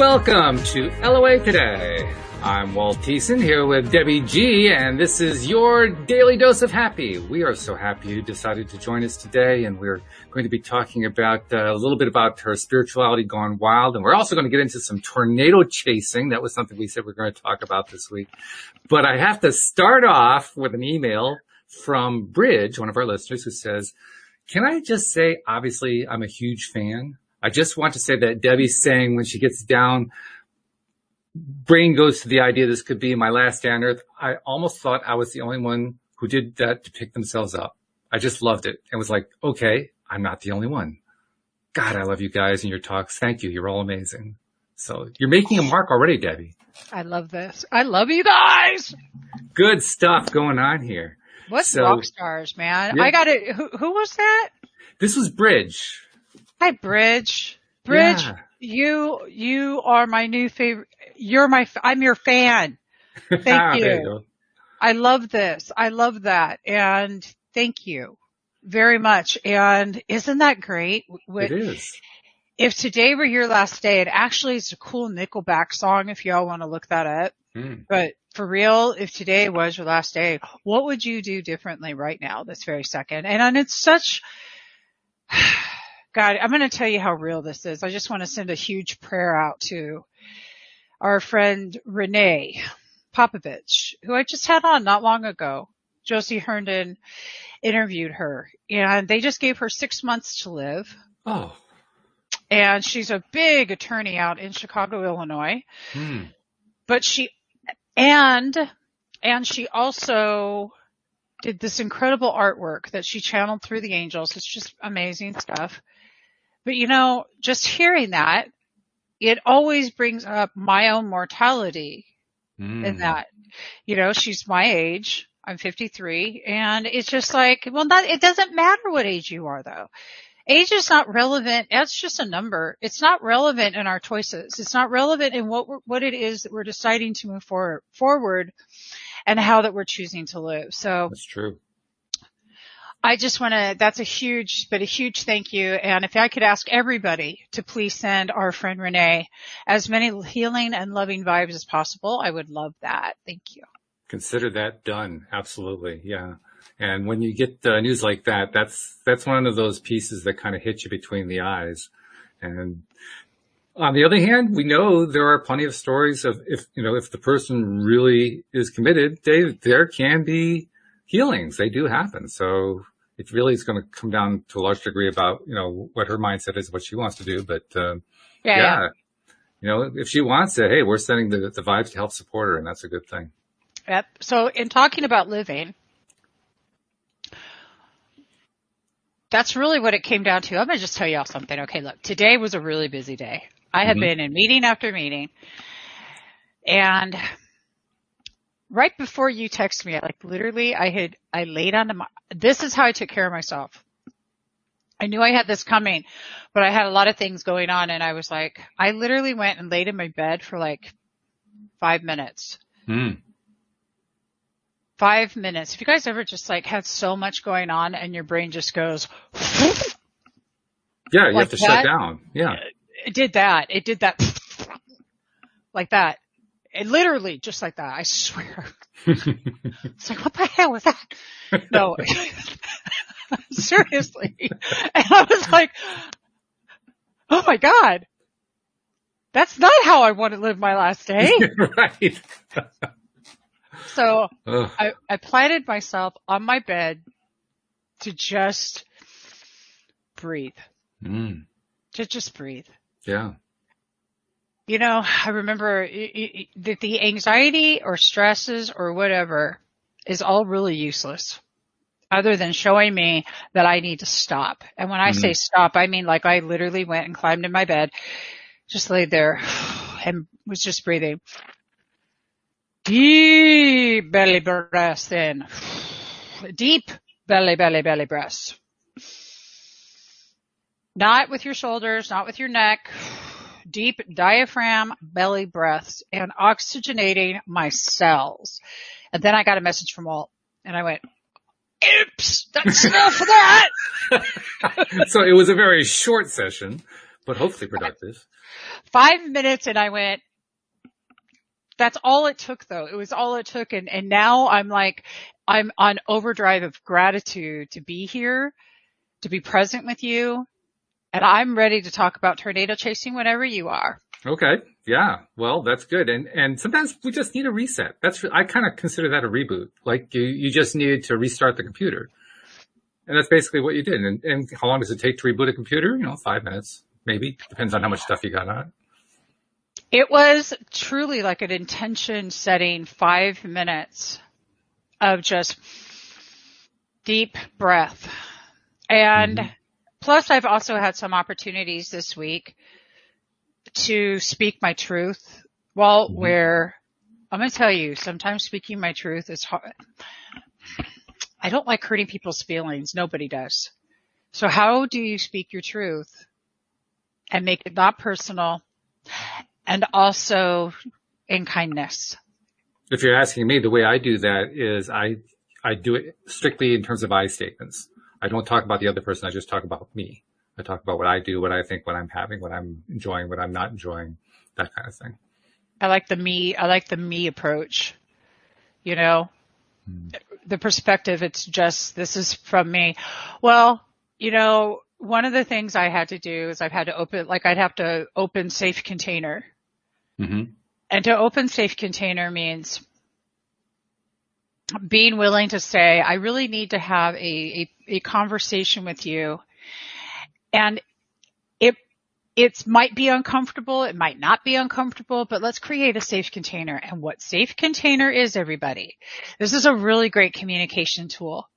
Welcome to LOA Today. I'm Walt Thiessen here with Debbie G, and this is your daily dose of happy. We are so happy you decided to join us today, and we're going to be talking about a little bit about her spirituality gone wild, and we're also going to get into some tornado chasing. That was something we said we are going to talk about this week. But I have to start off with an email from Bridge, one of our listeners, who says, can I just say, obviously, I'm a huge fan. I just want to say that Debbie's saying when she gets down, brain goes to the idea this could be my last day on earth. I almost thought I was the only one who did that to pick themselves up. I just loved it and was like, okay, I'm not the only one. God, I love you guys and your talks. Thank you. You're all amazing. So you're making a mark already, Debbie. I love this. I love you guys. Good stuff going on here. What's rock stars, man? Yeah. I got it. Who was that? This was Bridge. Hi, Bridge. Bridge, yeah. you are my new favorite. I'm your fan. Thank you. You I love this. I love that. And thank you very much. And isn't that great? It is. If today were your last day, it actually is a cool Nickelback song if y'all want to look that up. But for real, if today was your last day, what would you do differently right now, this very second? And it's such, God, I'm going to tell you how real this is. I just want to send a huge prayer out to our friend Renee Popovich, who I just had on not long ago. Josie Herndon interviewed her, and they just gave her 6 months to live. Oh. And she's a big attorney out in Chicago, Illinois. But she also did this incredible artwork that she channeled through the angels. It's just amazing stuff. But just hearing that, it always brings up my own mortality in that, she's my age. I'm 53. And it's just like, well, it doesn't matter what age you are though. Age is not relevant. That's just a number. It's not relevant in our choices. It's not relevant in what it is that we're deciding to move forward and how that we're choosing to live. So that's true. I just want to, that's a huge thank you. And if I could ask everybody to please send our friend Renee as many healing and loving vibes as possible, I would love that. Thank you. Consider that done. Absolutely. Yeah. And when you get news like that, that's one of those pieces that kind of hit you between the eyes. And on the other hand, we know there are plenty of stories of if the person really is committed, there can be healings. They do happen. So it really is going to come down to a large degree about, what her mindset is, what she wants to do. But, yeah. If she wants it, hey, we're sending the vibes to help support her, and that's a good thing. Yep. So in talking about living, that's really what it came down to. I'm going to just tell y'all something. Okay, look, today was a really busy day. I had been in meeting after meeting, and right before you texted me, I laid on this is how I took care of myself. I knew I had this coming, but I had a lot of things going on, and I was like, I literally went and laid in my bed for like 5 minutes. 5 minutes. If you guys ever just had so much going on and your brain just goes, yeah, you have to shut down. Yeah. It did that. Like that. It literally just like that. I swear. It's like, what the hell was that? No, seriously. And I was like, oh my God, that's not how I want to live my last day. Right. So I planted myself on my bed to just breathe. To just breathe. Yeah. I remember that the anxiety or stresses or whatever is all really useless other than showing me that I need to stop. And when I say stop, I mean I literally went and climbed in my bed, just laid there and was just breathing. Deep belly breaths in. Deep belly breaths. Not with your shoulders, not with your neck. Deep diaphragm belly breaths and oxygenating my cells. And then I got a message from Walt and I went, oops, that's enough of that. So it was a very short session, but hopefully productive. 5 minutes and I went, that's all it took though. It was all it took. And now I'm on overdrive of gratitude to be here, to be present with you. And I'm ready to talk about tornado chasing whenever you are. Okay. Yeah. Well, that's good. And sometimes we just need a reset. I kind of consider that a reboot. Like you just needed to restart the computer. And that's basically what you did. And how long does it take to reboot a computer? 5 minutes, maybe. Depends on how much stuff you got on it. It was truly like an intention setting 5 minutes of just deep breath. And plus I've also had some opportunities this week to speak my truth. Where I'm going to tell you, sometimes speaking my truth is hard. I don't like hurting people's feelings. Nobody does. So how do you speak your truth and make it not personal and also in kindness? If you're asking me, the way I do that is I do it strictly in terms of I statements. I don't talk about the other person. I just talk about me. I talk about what I do, what I think, what I'm having, what I'm enjoying, what I'm not enjoying, that kind of thing. I like the me approach, the perspective. It's just, this is from me. Well, one of the things I had to do is I'd have to open Safe Container. Mm-hmm. And to open Safe Container means being willing to say, I really need to have a conversation with you. And it might be uncomfortable. It might not be uncomfortable, but let's create a safe container. And what Safe Container is, everybody, this is a really great communication tool.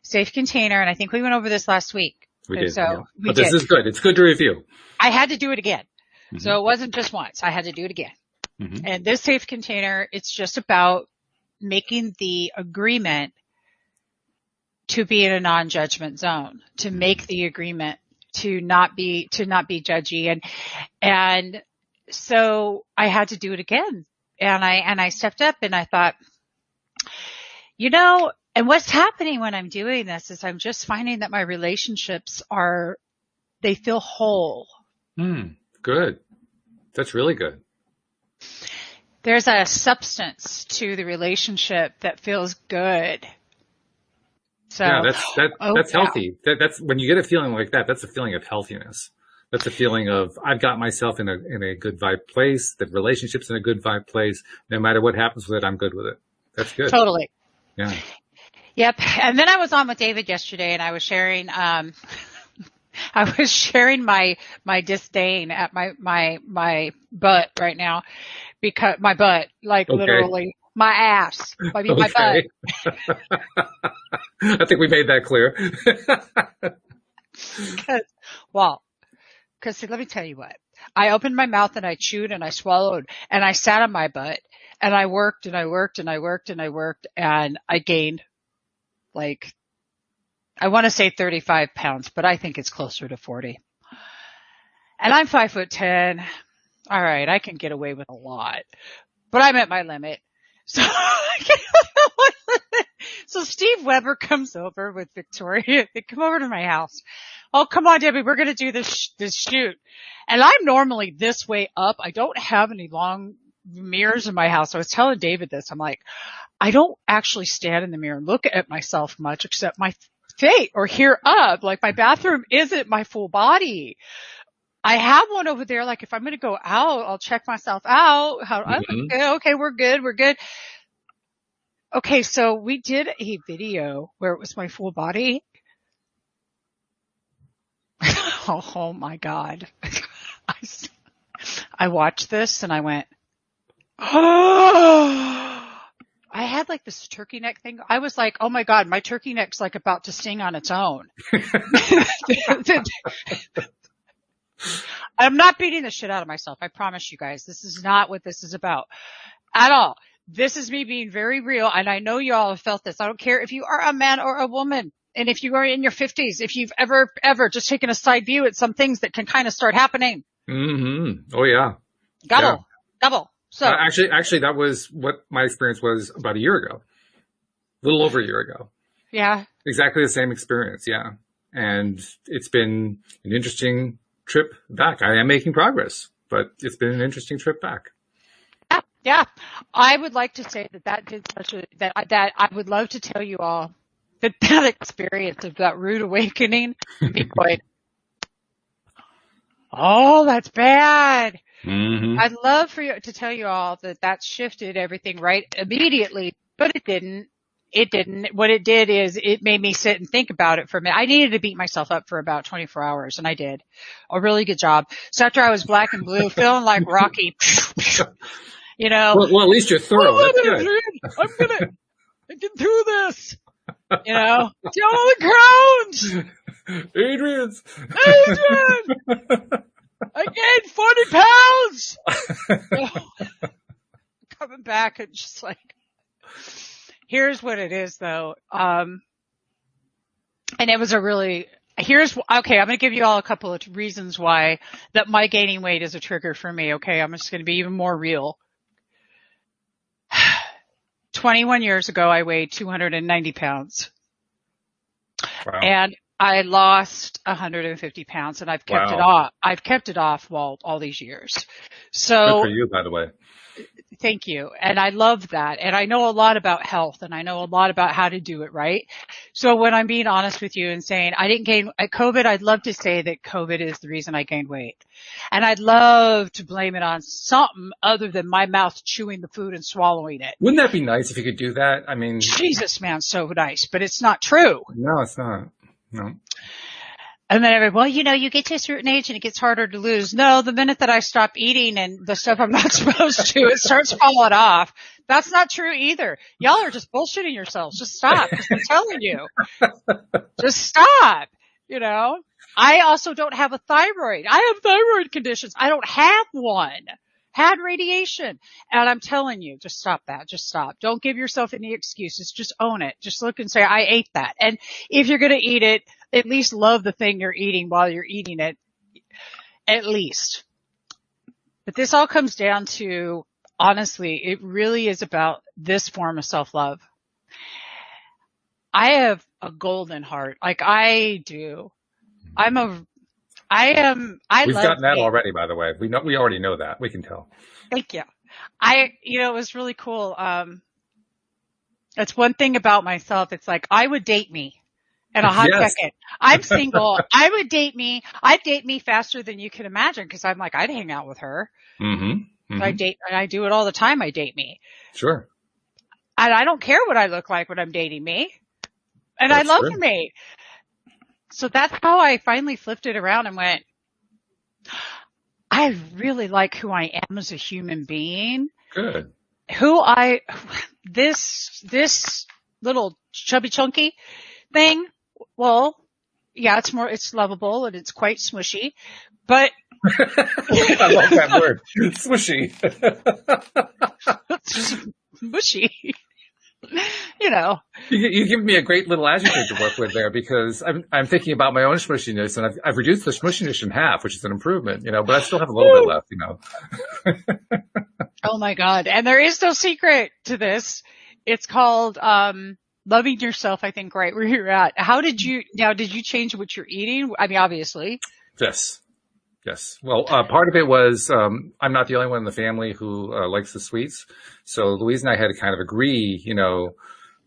Safe Container. And I think we went over this last week. We did. So yeah. But this is good. It's good to review. I had to do it again. Mm-hmm. So it wasn't just once. I had to do it again. Mm-hmm. And this Safe Container, it's just about making the agreement to be in a non-judgment zone, to make the agreement to not be judgy. And so I had to do it again. And I stepped up and I thought, and what's happening when I'm doing this is I'm just finding that my relationships they feel whole. Good. That's really good. There's a substance to the relationship that feels good. So, yeah, that's healthy. That's when you get a feeling like that, that's a feeling of healthiness. That's a feeling of, I've got myself in a good vibe place. The relationship's in a good vibe place. No matter what happens with it, I'm good with it. That's good. Totally. Yeah. Yep. And then I was on with David yesterday and I was sharing, my disdain at my butt right now, because my butt, literally my ass, my butt. I think we made that clear. Because let me tell you what, I opened my mouth and I chewed and I swallowed and I sat on my butt and I worked and I worked and I worked and I worked and I gained I want to say 35 pounds, but I think it's closer to 40. And I'm 5'10". All right. I can get away with a lot, but I'm at my limit. So Steve Weber comes over with Victoria. They come over to my house. Oh, come on, Debbie. We're going to do this shoot. And I'm normally this way up. I don't have any long mirrors in my house. I was telling David this. I'm like, I don't actually stand in the mirror and look at myself much except my face or here up. Like my bathroom isn't my full body. I have one over there. Like if I'm going to go out, I'll check myself out. Okay, we're good. We're good. Okay, so we did a video where it was my full body. Oh my God. I watched this and I went, oh, I had like this turkey neck thing. I was like, oh my God, my turkey neck's like about to sting on its own. I'm not beating the shit out of myself. I promise you guys, this is not what this is about at all. This is me being very real. And I know you all have felt this. I don't care if you are a man or a woman. And if you are in your 50s, if you've ever just taken a side view at some things that can kind of start happening. Mm-hmm. Oh yeah. Double. So actually that was what my experience was about a year ago. A little over a year ago. Yeah. Exactly the same experience. Yeah. And it's been an interesting trip back. I am making progress, but it's been an interesting trip back. Yeah. I would like to say that did that I would love to tell you all that experience of that rude awakening be quite, oh, that's bad. Mm-hmm. I'd love for you to tell you all that shifted everything right immediately, but it didn't. It didn't. What it did is it made me sit and think about it for a minute. I needed to beat myself up for about 24 hours, and I did a really good job. So after I was black and blue, feeling like Rocky, you know. Well, at least you're thorough. That's good. I can do this. You know, down on the ground. Adrian! I gained 40 pounds. Coming back and just like, here's what it is though. And it was okay, I'm going to give you all a couple of reasons why that my gaining weight is a trigger for me. Okay. I'm just going to be even more real. 21 years ago, I weighed 290 pounds. Wow. And I lost 150 pounds, and I've kept it off. I've kept it off all these years. So good for you, by the way. Thank you. And I love that. And I know a lot about health, and I know a lot about how to do it right. So when I'm being honest with you and saying I didn't gain COVID, I'd love to say that COVID is the reason I gained weight. And I'd love to blame it on something other than my mouth chewing the food and swallowing it. Wouldn't that be nice if you could do that? I mean, Jesus, man, so nice, but it's not true. No, it's not. No. And then everybody, well, you get to a certain age and it gets harder to lose. No, the minute that I stop eating and the stuff I'm not supposed to, it starts falling off. That's not true either. Y'all are just bullshitting yourselves. Just stop. I'm telling you. Just stop. I also don't have a thyroid. I have thyroid conditions. I don't have one. Had radiation. And I'm telling you, just stop that. Just stop. Don't give yourself any excuses. Just own it. Just look and say, I ate that. And if you're going to eat it, at least love the thing you're eating while you're eating it. At least. But this all comes down to, honestly, it really is about this form of self-love. I have a golden heart. Like I do. We've gotten that already, by the way. We already know that. We can tell. Thank you. It was really cool. That's one thing about myself. It's like I would date me in a hot second. I'm single. I'd date me faster than you can imagine because I'm like, I'd hang out with her. Mm-hmm. Mm-hmm. I do it all the time. I date me. Sure. And I don't care what I look like when I'm dating me. And I love me. So that's how I finally flipped it around and went, I really like who I am as a human being. Good. This little chubby chunky thing, well, yeah, it's lovable and it's quite smushy, but I love that word. Smushy. Mushy. You give me a great little adjective to work with there because I'm thinking about my own smushiness and I've reduced the smushiness in half, which is an improvement, but I still have a little bit left, Oh my God. And there is no secret to this. It's called, loving yourself, I think, right where you're at. Did you change what you're eating? I mean, obviously. Yes. Well, part of it was, I'm not the only one in the family who likes the sweets. So Louise and I had to kind of agree,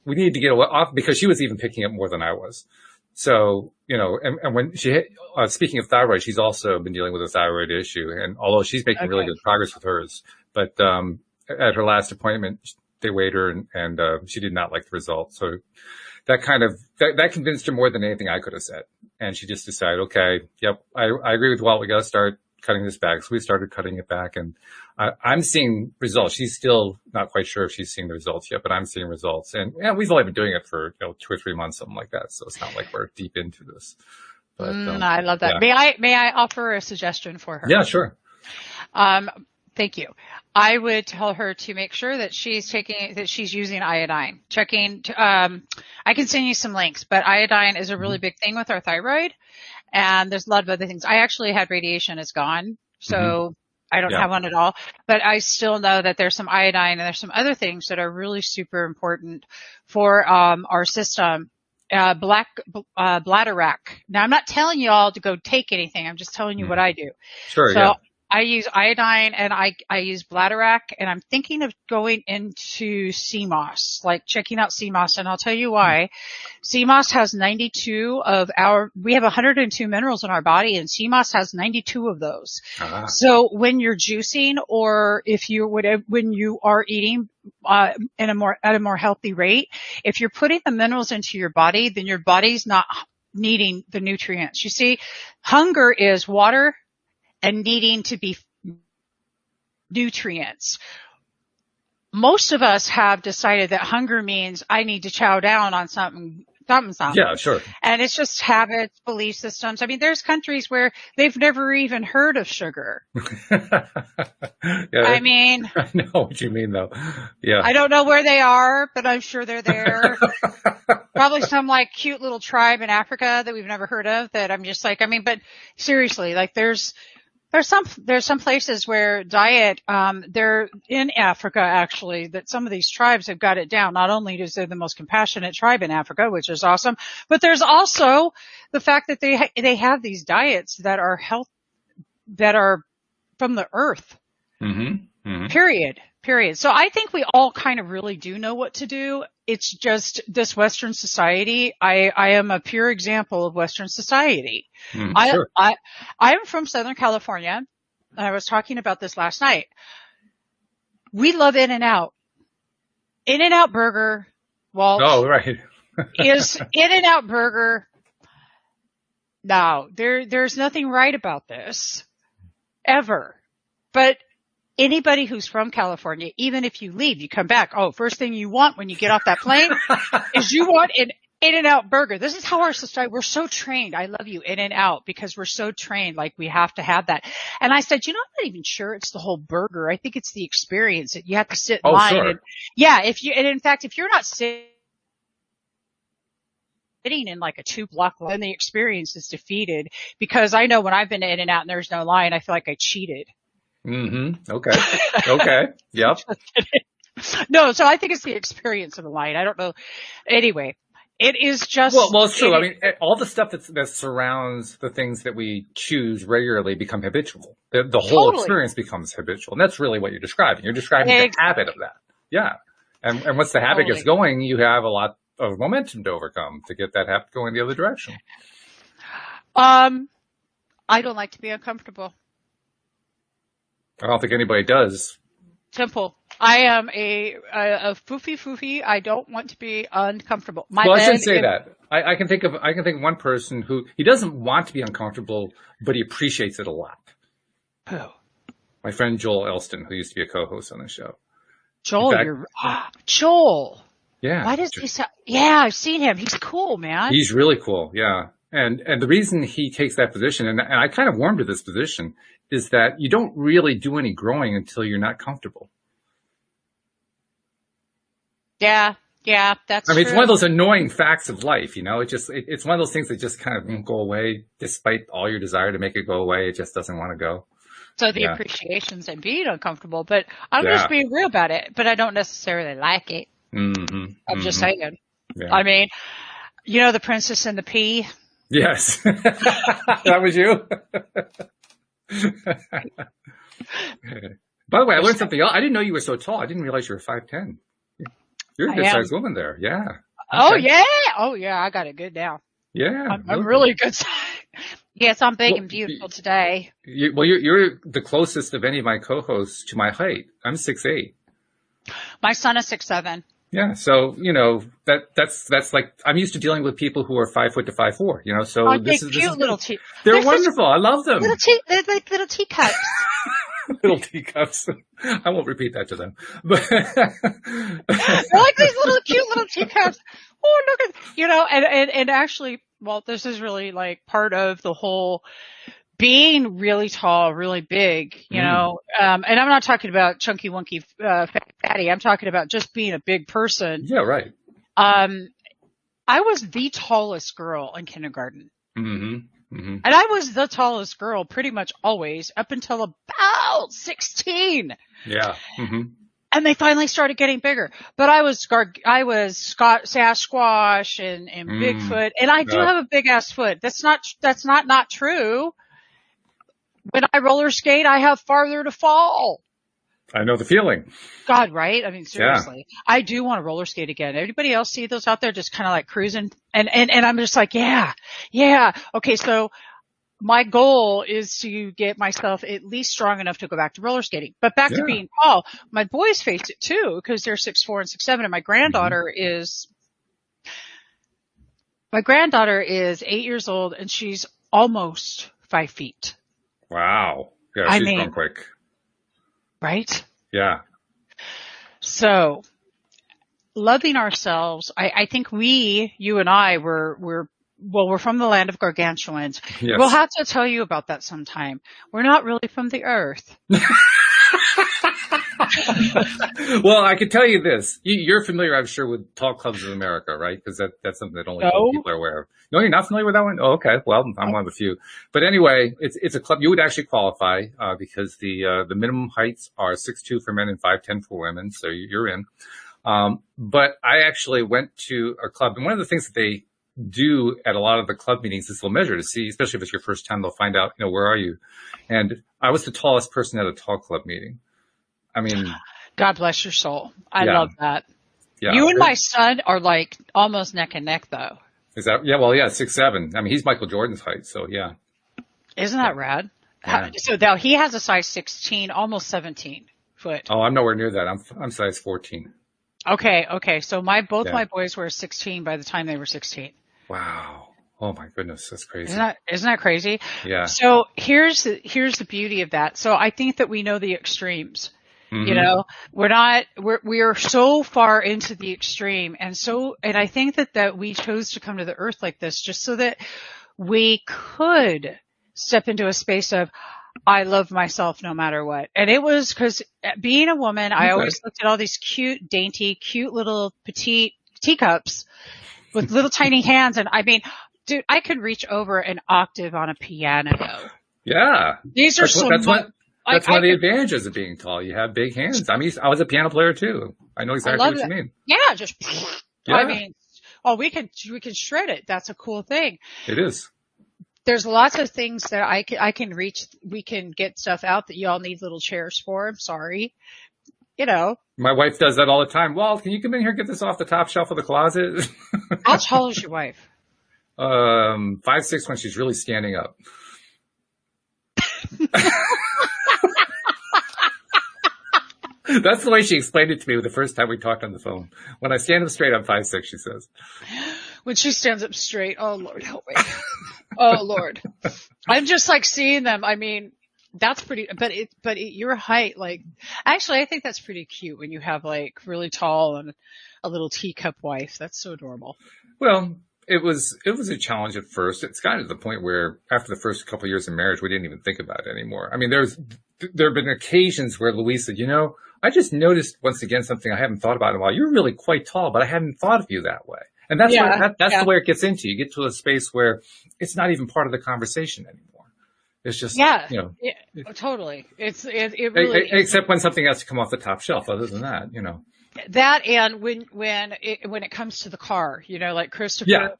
we needed to get off because she was even picking up more than I was. So, and when speaking of thyroid, she's also been dealing with a thyroid issue. And although she's making really good progress with hers, but, at her last appointment, they weighed her and she did not like the results. So that that convinced her more than anything I could have said. And she just decided, okay, yep, I agree with Walt. We got to start cutting this back. So we started cutting it back and I'm seeing results. She's still not quite sure if she's seeing the results yet, but I'm seeing results. And we've only been doing it for 2 or 3 months, something like that. So it's not like we're deep into this. But I love that. Yeah. May I offer a suggestion for her? Yeah, sure. Thank you. I would tell her to make sure that she's using iodine. I can send you some links, but iodine is a really big thing with our thyroid. And there's a lot of other things. I actually had radiation. It's gone. So I don't have one at all, but I still know that there's some iodine and there's some other things that are really super important for, our system. Bladderwrack. Now, I'm not telling you all to go take anything. I'm just telling you what I do. Sure, So yeah. I use iodine and I use Bladderwrack, and I'm thinking of going into CMOS, like checking out CMOS, and I'll tell you why. CMOS has 92 we have 102 minerals in our body, and CMOS has 92 of those. Ah. So when you're juicing, or when you are eating, at a more healthy rate, if you're putting the minerals into your body, then your body's not needing the nutrients. You see, hunger is water and needing to be nutrients. Most of us have decided that hunger means I need to chow down on something. Yeah, sure. And it's just habits, belief systems. I mean, there's countries where they've never even heard of sugar. Yeah, I mean, I know what you mean, though. Yeah. I don't know where they are, but I'm sure they're there. Probably some like cute little tribe in Africa that we've never heard of, that I'm just like, I mean, but seriously, like there's some places where diet, they're in Africa actually, that some of these tribes have got it down. Not only is they the most compassionate tribe in Africa, which is awesome, but there's also the fact that they have these diets that are that are from the earth. Mm-hmm. Mm-hmm. Period. So I think we all kind of really do know what to do. It's just this Western society. I am a pure example of Western society. Sure. I'm from Southern California, and I was talking about this last night. We love In-N-Out. In-N-Out Burger, Walt. Oh, right. Is In-N-Out Burger. Now, there's nothing right about this. Ever. But anybody who's from California, even if you leave, you come back, first thing you want when you get off that plane is you want an In-N-Out Burger. This is how our society, we're so trained. I love you, In-N-Out, because we're so trained, like we have to have that. And I said, I'm not even sure it's the whole burger. I think it's the experience that you have to sit in line. Sure. And and in fact, if you're not sitting in like a 2-block line, the experience is defeated, because I know when I've been to In-N-Out and there's no line, I feel like I cheated. Mm-hmm. Okay. Okay. Yep. No, so I think it's the experience of the line. I don't know. Anyway, it is just. Well, it's true. I mean, all the stuff that surrounds the things that we choose regularly become habitual. The whole experience becomes habitual. And that's really what you're describing. You're describing the habit of that. Yeah. And once the habit gets going, you have a lot of momentum to overcome to get that habit going the other direction. I don't like to be uncomfortable. I don't think anybody does. Simple. I am a foofy. I don't want to be uncomfortable. I shouldn't say that. I can think of one person who, he doesn't want to be uncomfortable, but he appreciates it a lot. Who? My friend Joel Elston, who used to be a co-host on the show. Joel, Joel. Yeah. Why does he sound? Yeah, I've seen him. He's cool, man. He's really cool. Yeah. And the reason he takes that position, and I kind of warmed to this position, is that you don't really do any growing until you're not comfortable. Yeah, that's true. It's one of those annoying facts of life, it's one of those things that just kind of won't go away despite all your desire to make it go away. It just doesn't want to go. So the appreciations and being uncomfortable, but I'm just being real about it, but I don't necessarily like it. Mm-hmm. I'm just saying. Yeah. I mean, The Princess and the Pea? Yes. That was you? By the way, I learned something else. I didn't know you were so tall. I didn't realize you were 5'10". You're a good-sized woman there. Yeah. Okay. Oh, yeah. I got it good now. Yeah. I'm really good size. Yes, I'm big and beautiful today. You're the closest of any of my co-hosts to my height. I'm 6'8". My son is 6'7". Yeah. So, that's like, I'm used to dealing with people who are 5 foot to 5'4", so this is cute little tea. They're wonderful. I love them. They're like little teacups. Little teacups. I won't repeat that to them. But they're like these cute little teacups. Oh, look at, and actually, this is really like part of the whole being really tall, really big, and I'm not talking about chunky, wonky, fatty. I'm talking about just being a big person. Yeah, right. I was the tallest girl in kindergarten. Mm-hmm. Mm-hmm. And I was the tallest girl pretty much always up until about 16. Yeah. Mm-hmm. And they finally started getting bigger. But I was Sasquatch and Bigfoot, and I do have a big ass foot. That's not true. When I roller skate, I have farther to fall. I know the feeling. God, right? I mean, seriously. Yeah. I do want to roller skate again. Everybody else see those out there just kind of like cruising? And I'm just like, yeah. Okay, so my goal is to get myself at least strong enough to go back to roller skating. But back to being tall, my boys face it too, because they're 6'4" and 6'7", and my granddaughter is 8 years old, and she's almost 5 feet. Wow. Yeah, she's grown quick. Right? Yeah. So, loving ourselves, I think you and I we're from the land of gargantuans. Yes. We'll have to tell you about that sometime. We're not really from the earth. Well, I can tell you this. You're familiar, I'm sure, with Tall Clubs of America, right? Because that's something that only people are aware of. No, you're not familiar with that one? Oh, okay. Well, I'm one of the few. But anyway, it's a club. You would actually qualify, because the minimum heights are 6'2" for men and 5'10" for women. So you're in. But I actually went to a club, and one of the things that they do at a lot of the club meetings is they'll measure to see, especially if it's your first time, they'll find out, where are you? And I was the tallest person at a tall club meeting. I mean, God bless your soul. I love that. Yeah. You and my son are like almost neck and neck though. Is that? Yeah. Well, yeah, 6'7". I mean, he's Michael Jordan's height. So yeah. Isn't that rad? Yeah. So now he has a size 16, almost 17 foot. Oh, I'm nowhere near that. I'm size 14. Okay. So my boys were 16 by the time they were 16. Wow. Oh my goodness. That's crazy. Isn't that crazy? Yeah. So here's the beauty of that. So I think that we know the extremes. Mm-hmm. We are so far into the extreme. And I think that we chose to come to the earth like this just so that we could step into a space of, I love myself no matter what. And it was because being a woman, I always looked at all these cute, dainty, cute little petite teacups with little tiny hands. And I mean, dude, I could reach over an octave on a piano. Yeah. These are That's one of the advantages of being tall. You have big hands. I mean, I was a piano player too. I know exactly what you mean. Yeah, I mean, we can shred it. That's a cool thing. It is. There's lots of things that I can reach. We can get stuff out that y'all need little chairs for. I'm sorry. My wife does that all the time. Well, can you come in here and get this off the top shelf of the closet? How tall is your wife? 5'6" when she's really standing up. That's the way she explained it to me the first time we talked on the phone. When I stand up straight, I'm 5'6", she says. When she stands up straight, oh Lord, help me. Oh Lord. I'm just like seeing them. I mean, that's pretty, but your height, actually, I think that's pretty cute when you have like really tall and a little teacup wife. That's so adorable. Well, it was a challenge at first. It's gotten to the point where after the first couple of years of marriage, we didn't even think about it anymore. I mean, there have been occasions where Louise said, I just noticed once again something I haven't thought about in a while. You're really quite tall, but I hadn't thought of you that way. And that's the way it gets into. You get to a space where it's not even part of the conversation anymore. It's just, totally. It really except when something has to come off the top shelf. Other than that, That and when it comes to the car, like Christopher.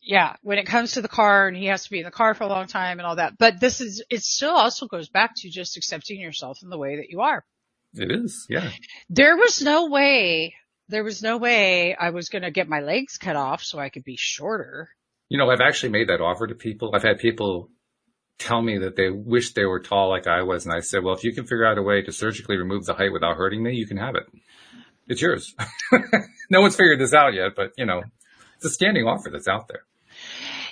Yeah. When it comes to the car and he has to be in the car for a long time and all that. But it still also goes back to just accepting yourself in the way that you are. It is. Yeah. There was no way I was going to get my legs cut off so I could be shorter. I've actually made that offer to people. I've had people tell me that they wish they were tall like I was. And I said, well, if you can figure out a way to surgically remove the height without hurting me, you can have it. It's yours. No one's figured this out yet, but it's a standing offer that's out there.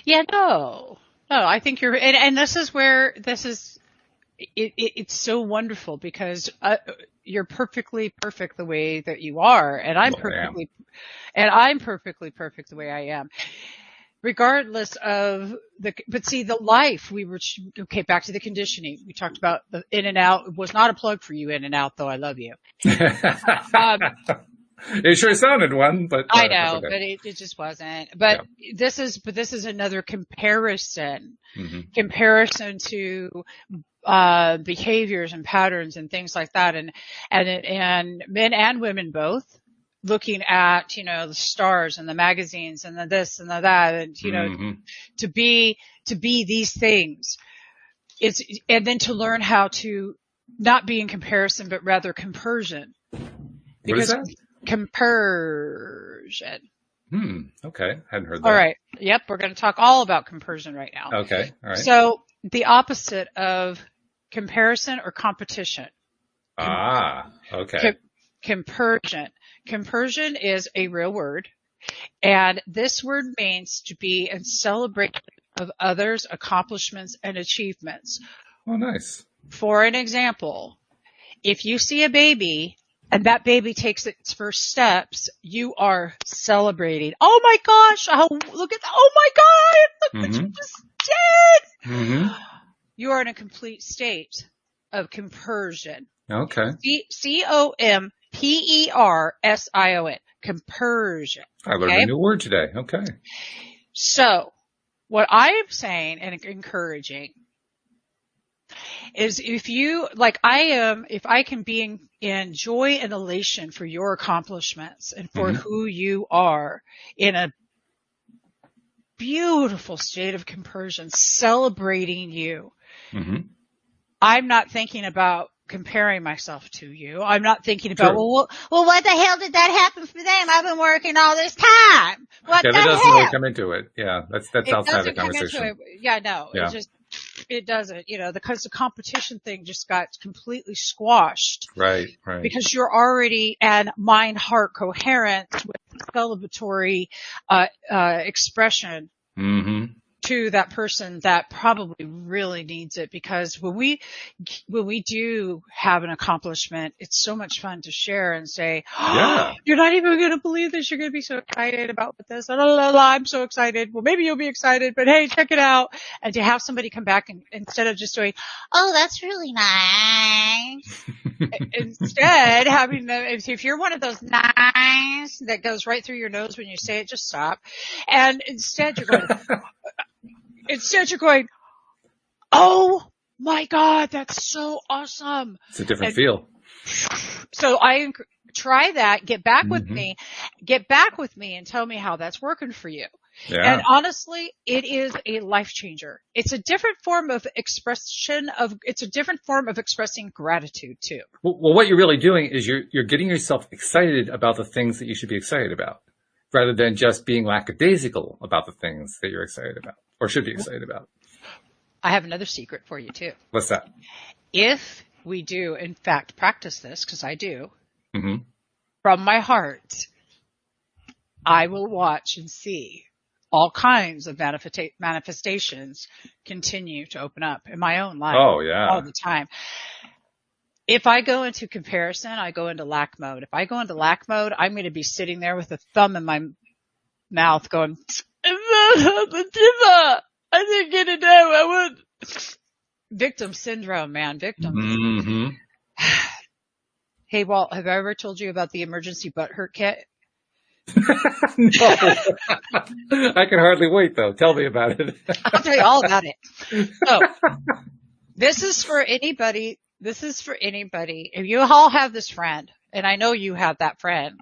Yeah, no, I think and this is where it's so wonderful because, you're perfectly perfect the way that you are. And I'm perfectly perfect the way I am. Regardless of the life back to the conditioning. We talked about the In-N-Out. It was not a plug for you, In-N-Out, though I love you. It sure sounded one, but I know, okay. but it just wasn't. But this is another comparison. Mm-hmm. Comparison to behaviors and patterns and things like that, and men and women both looking at, you know, the stars and the magazines and the this and the that, and, you know, Mm-hmm. to be these things. And then to learn how to not be in comparison, but rather compersion. What is that? Compersion. Okay. Hadn't heard that. All right. Yep. We're going to talk all about compersion right now. Okay. All right. So the opposite of comparison or competition. Okay. Compersion. Compersion is a real word. And this word means to be in celebration of others' accomplishments and achievements. Oh, nice. For an example, if you see a baby and that baby takes its first steps, you are celebrating. Oh my gosh! Oh, look at that! Oh my God! Look what you just did! Mm-hmm. You are in a complete state of compersion. Okay. C-O-M-P-E-R-S-I-O-N. Compersion. I learned a new word today. Okay. So, what I am saying and encouraging is if you, like I am, if I can be in joy and elation for your accomplishments and for who you are in a beautiful state of compersion, celebrating you, I'm not thinking about comparing myself to you. I'm not thinking about, well, what the hell did that happen for them? I've been working all this time. What the hell? That doesn't really come into it. Yeah, that's outside the conversation. It doesn't, you know, because the competition thing just got completely squashed. Right. Because you're already mind-heart coherent with celebratory expression to that person that probably really needs it, because when we do have an accomplishment, it's so much fun to share and say, you're not even going to believe this. You're going to be so excited about this. I'm so excited. Well, maybe you'll be excited, but hey, check it out. And to have somebody come back and instead of just doing, oh, that's really nice. Instead, having them, if you're one of those nice that goes right through your nose when you say it, just stop. And instead you're going, oh my God, that's so awesome. It's a different feel. So I try that, get back with me and tell me how that's working for you. Yeah. And honestly, it is a life changer. It's a different form of expression it's a different form of expressing gratitude too. Well, what you're really doing is you're getting yourself excited about the things that you should be excited about, rather than just being lackadaisical about the things that you're excited about or should be excited about. I have another secret for you too. What's that? If we do, in fact, practice this, because I do, from my heart, I will watch and see all kinds of manifestations continue to open up in my own life. Oh, yeah. All the time. If I go into comparison, I go into lack mode. If I go into lack mode, I'm going to be sitting there with a thumb in my mouth going, I didn't get it out. I would. Victim syndrome, man. Victim. Hey, Walt, have I ever told you about the emergency butt hurt kit? No. I can hardly wait, though. Tell me about it. I'll tell you all about it. So, this is for anybody. If you all have this friend, and I know you have that friend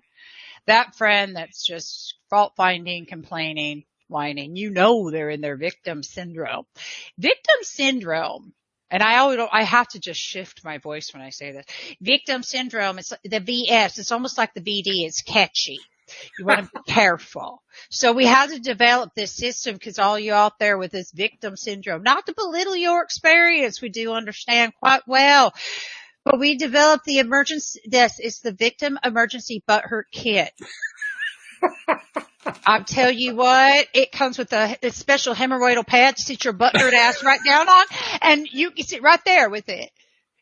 that's just fault finding, complaining, whining, you know they're in their victim syndrome. Victim syndrome, and I have to just shift my voice when I say this. Victim syndrome, it's the VS, it's almost like the VD, it's catchy. You want to be careful. So we had to develop this system because all you out there with this victim syndrome, not to belittle your experience, we do understand quite well, but we developed the it's the victim emergency butt hurt kit. I'll tell you what, it comes with a special hemorrhoidal pad to sit your butt hurt ass right down on, and you can sit right there with it.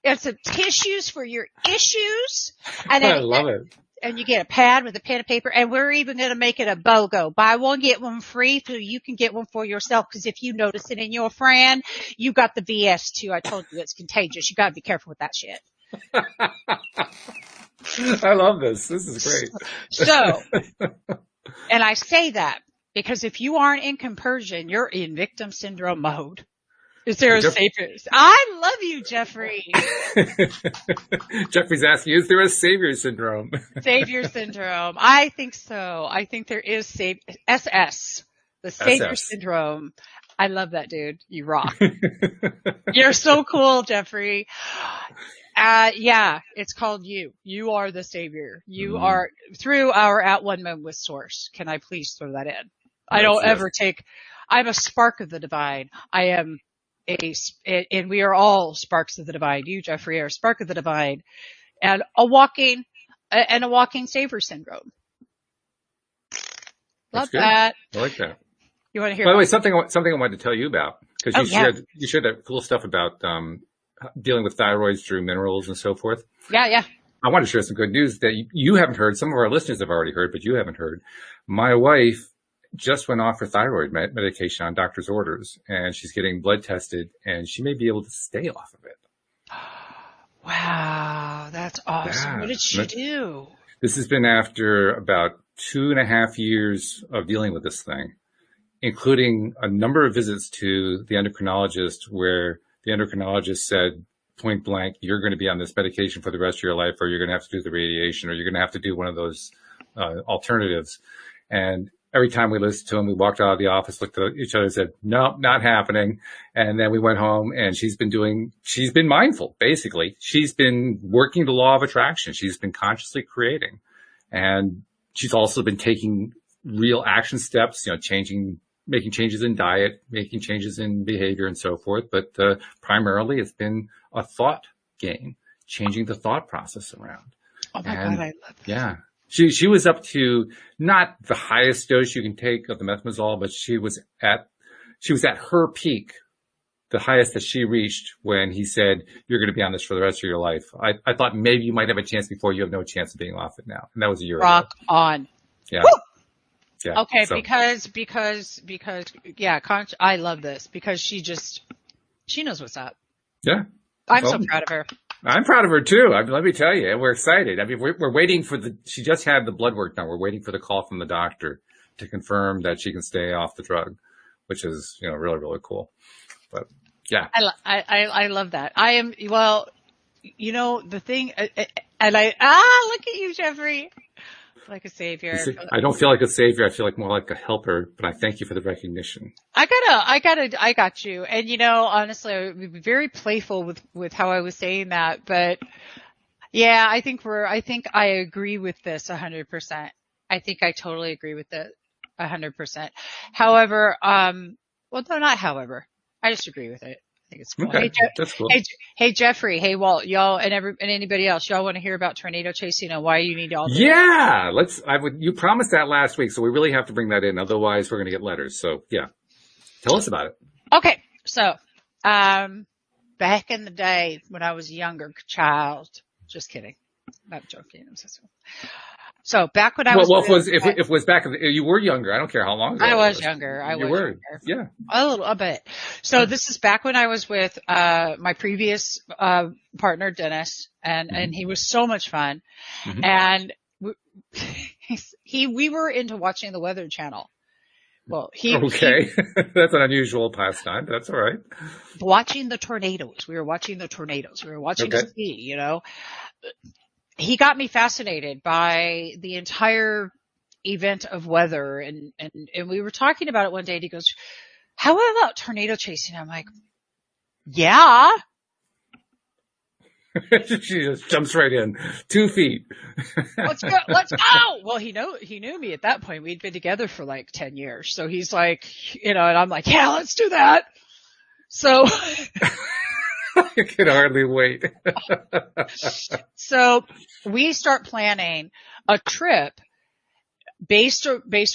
It's some tissues for your issues. And I love it. And you get a pad with a pen and paper, and we're even going to make it a BOGO. Buy one, get one free, so you can get one for yourself, because if you notice it in your friend, you got the VS too. I told you it's contagious. You got to be careful with that shit. I love this. This is great. So, and I say that because if you aren't in compersion, you're in victim syndrome mode. Is there a savior? I love you, Jeffrey. Jeffrey's asking, is there a savior syndrome? Savior syndrome. I think so. I think there is SS, the savior syndrome. I love that, dude. You rock. You're so cool, Jeffrey. Yeah, it's called you. You are the savior. You are through our At One Moment with Source. Can I please throw that in? I don't ever I'm a spark of the divine. I am and we are all sparks of the divine. You, Jeffrey, are a spark of the divine and a walking savior syndrome. Love that. I like that. You want to hear? By the way, something I wanted to tell you about, because you shared that cool stuff about dealing with thyroids through minerals and so forth. Yeah. I want to share some good news that you haven't heard. Some of our listeners have already heard, but you haven't heard. My wife just went off her thyroid medication on doctor's orders, and she's getting blood tested, and she may be able to stay off of it. Wow, that's awesome. Yeah. What did she do? This has been after about 2.5 years of dealing with this thing, including a number of visits to the endocrinologist where the endocrinologist said point blank, you're going to be on this medication for the rest of your life, or you're going to have to do the radiation, or you're going to have to do one of those alternatives. And every time we listened to him, we walked out of the office, looked at each other and said, no, not happening. And then we went home, and she's been mindful, basically. She's been working the law of attraction. She's been consciously creating. And she's also been taking real action steps, making changes in diet, making changes in behavior and so forth. But primarily it's been a thought game, changing the thought process around. Oh my God, I love that. Yeah. She was up to not the highest dose you can take of the methimazole, but she was at her peak, the highest that she reached when he said, you're going to be on this for the rest of your life. I thought maybe you might have a chance before. You have no chance of being off it now. And that was a year ago. Rock on. Yeah. Woo! Yeah. Okay. So. Because I love this because she knows what's up. Yeah. I'm so proud of her. I'm proud of her too. Let me tell you, we're excited. I mean, we're waiting for she just had the blood work done. We're waiting for the call from the doctor to confirm that she can stay off the drug, which is, really, really cool. But yeah. I love that. The thing, and look at you, Jeffrey. Like a savior. I don't feel like a savior. I feel like more like a helper, but I thank you for the recognition. I got you. And honestly, I would be very playful with how I was saying that, but yeah, I think I agree with this 100%. I think I totally agree with it 100%. However, not however, I just agree with it. I think it's cool. Okay, that's cool. Hey, Jeffrey. Hey, Walt. Y'all and anybody else. Y'all want to hear about tornado chasing and why you need all this? Yeah. You promised that last week, so we really have to bring that in. Otherwise, we're going to get letters. So yeah, tell us about it. Okay. So, back in the day when I was a younger child, just kidding. Not joking. I'm so sorry. So back when I was if it was back you were younger. I don't care how long ago. I was younger. You were younger. Yeah. A bit. So this is back when I was with my previous partner Dennis and he was so much fun. Mm-hmm. And we were into watching the Weather Channel. Well, okay. That's an unusual pastime. That's all right. Watching the tornadoes. We were watching the tornadoes. We were watching the sea, He got me fascinated by the entire event of weather and we were talking about it one day and he goes, how about tornado chasing? I'm like, yeah. She just jumps right in 2 feet. Let's go. Well, he knew me at that point. We'd been together for like 10 years. So he's like, and I'm like, yeah, let's do that. So I can hardly wait. So we start planning a trip based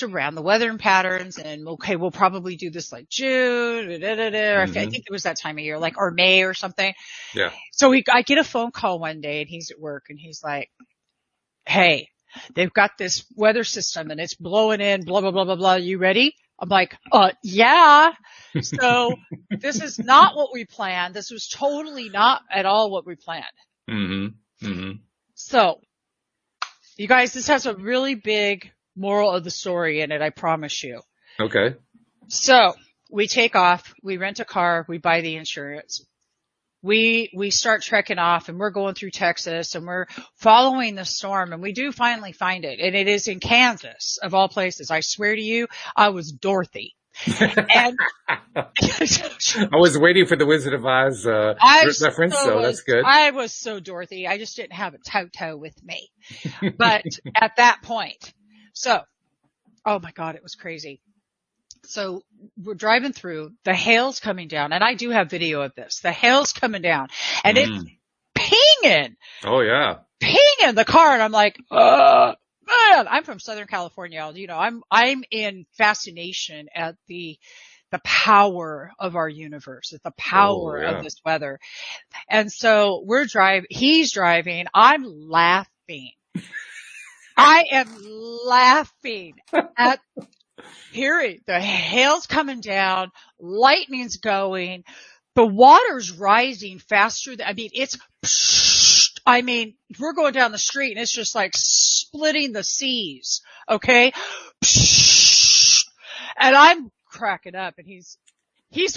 around the weather and patterns and okay, we'll probably do this like June, I think it was that time of year, like or May or something. Yeah. So I get a phone call one day and he's at work and he's like, hey, they've got this weather system and it's blowing in, blah, blah, blah, blah, blah. You ready? I'm like, yeah. So this is not what we planned. This was totally not at all what we planned. Mm-hmm. Mm-hmm. So You guys, this has a really big moral of the story in it, I promise you. Okay. So we take off, we rent a car, we buy the insurance. We start trekking off and we're going through Texas and we're following the storm and we do finally find it. And it is in Kansas of all places. I swear to you, I was Dorothy. And I was waiting for the Wizard of Oz reference, so that's good. I was so Dorothy. I just didn't have a Toto with me. But at that point, so, oh my God, it was crazy. So we're driving through, the hail's coming down, and I do have video of this. The hail's coming down, and it's pinging. Oh yeah. Pinging the car, and I'm like, man, I'm from Southern California. You know, I'm in fascination at the power of our universe, at the power of this weather. And so he's driving, I'm laughing. I am laughing at hearing the hail's coming down, lightning's going, the water's rising faster than, we're going down the street and it's just like splitting the seas. Okay. And I'm cracking up and he's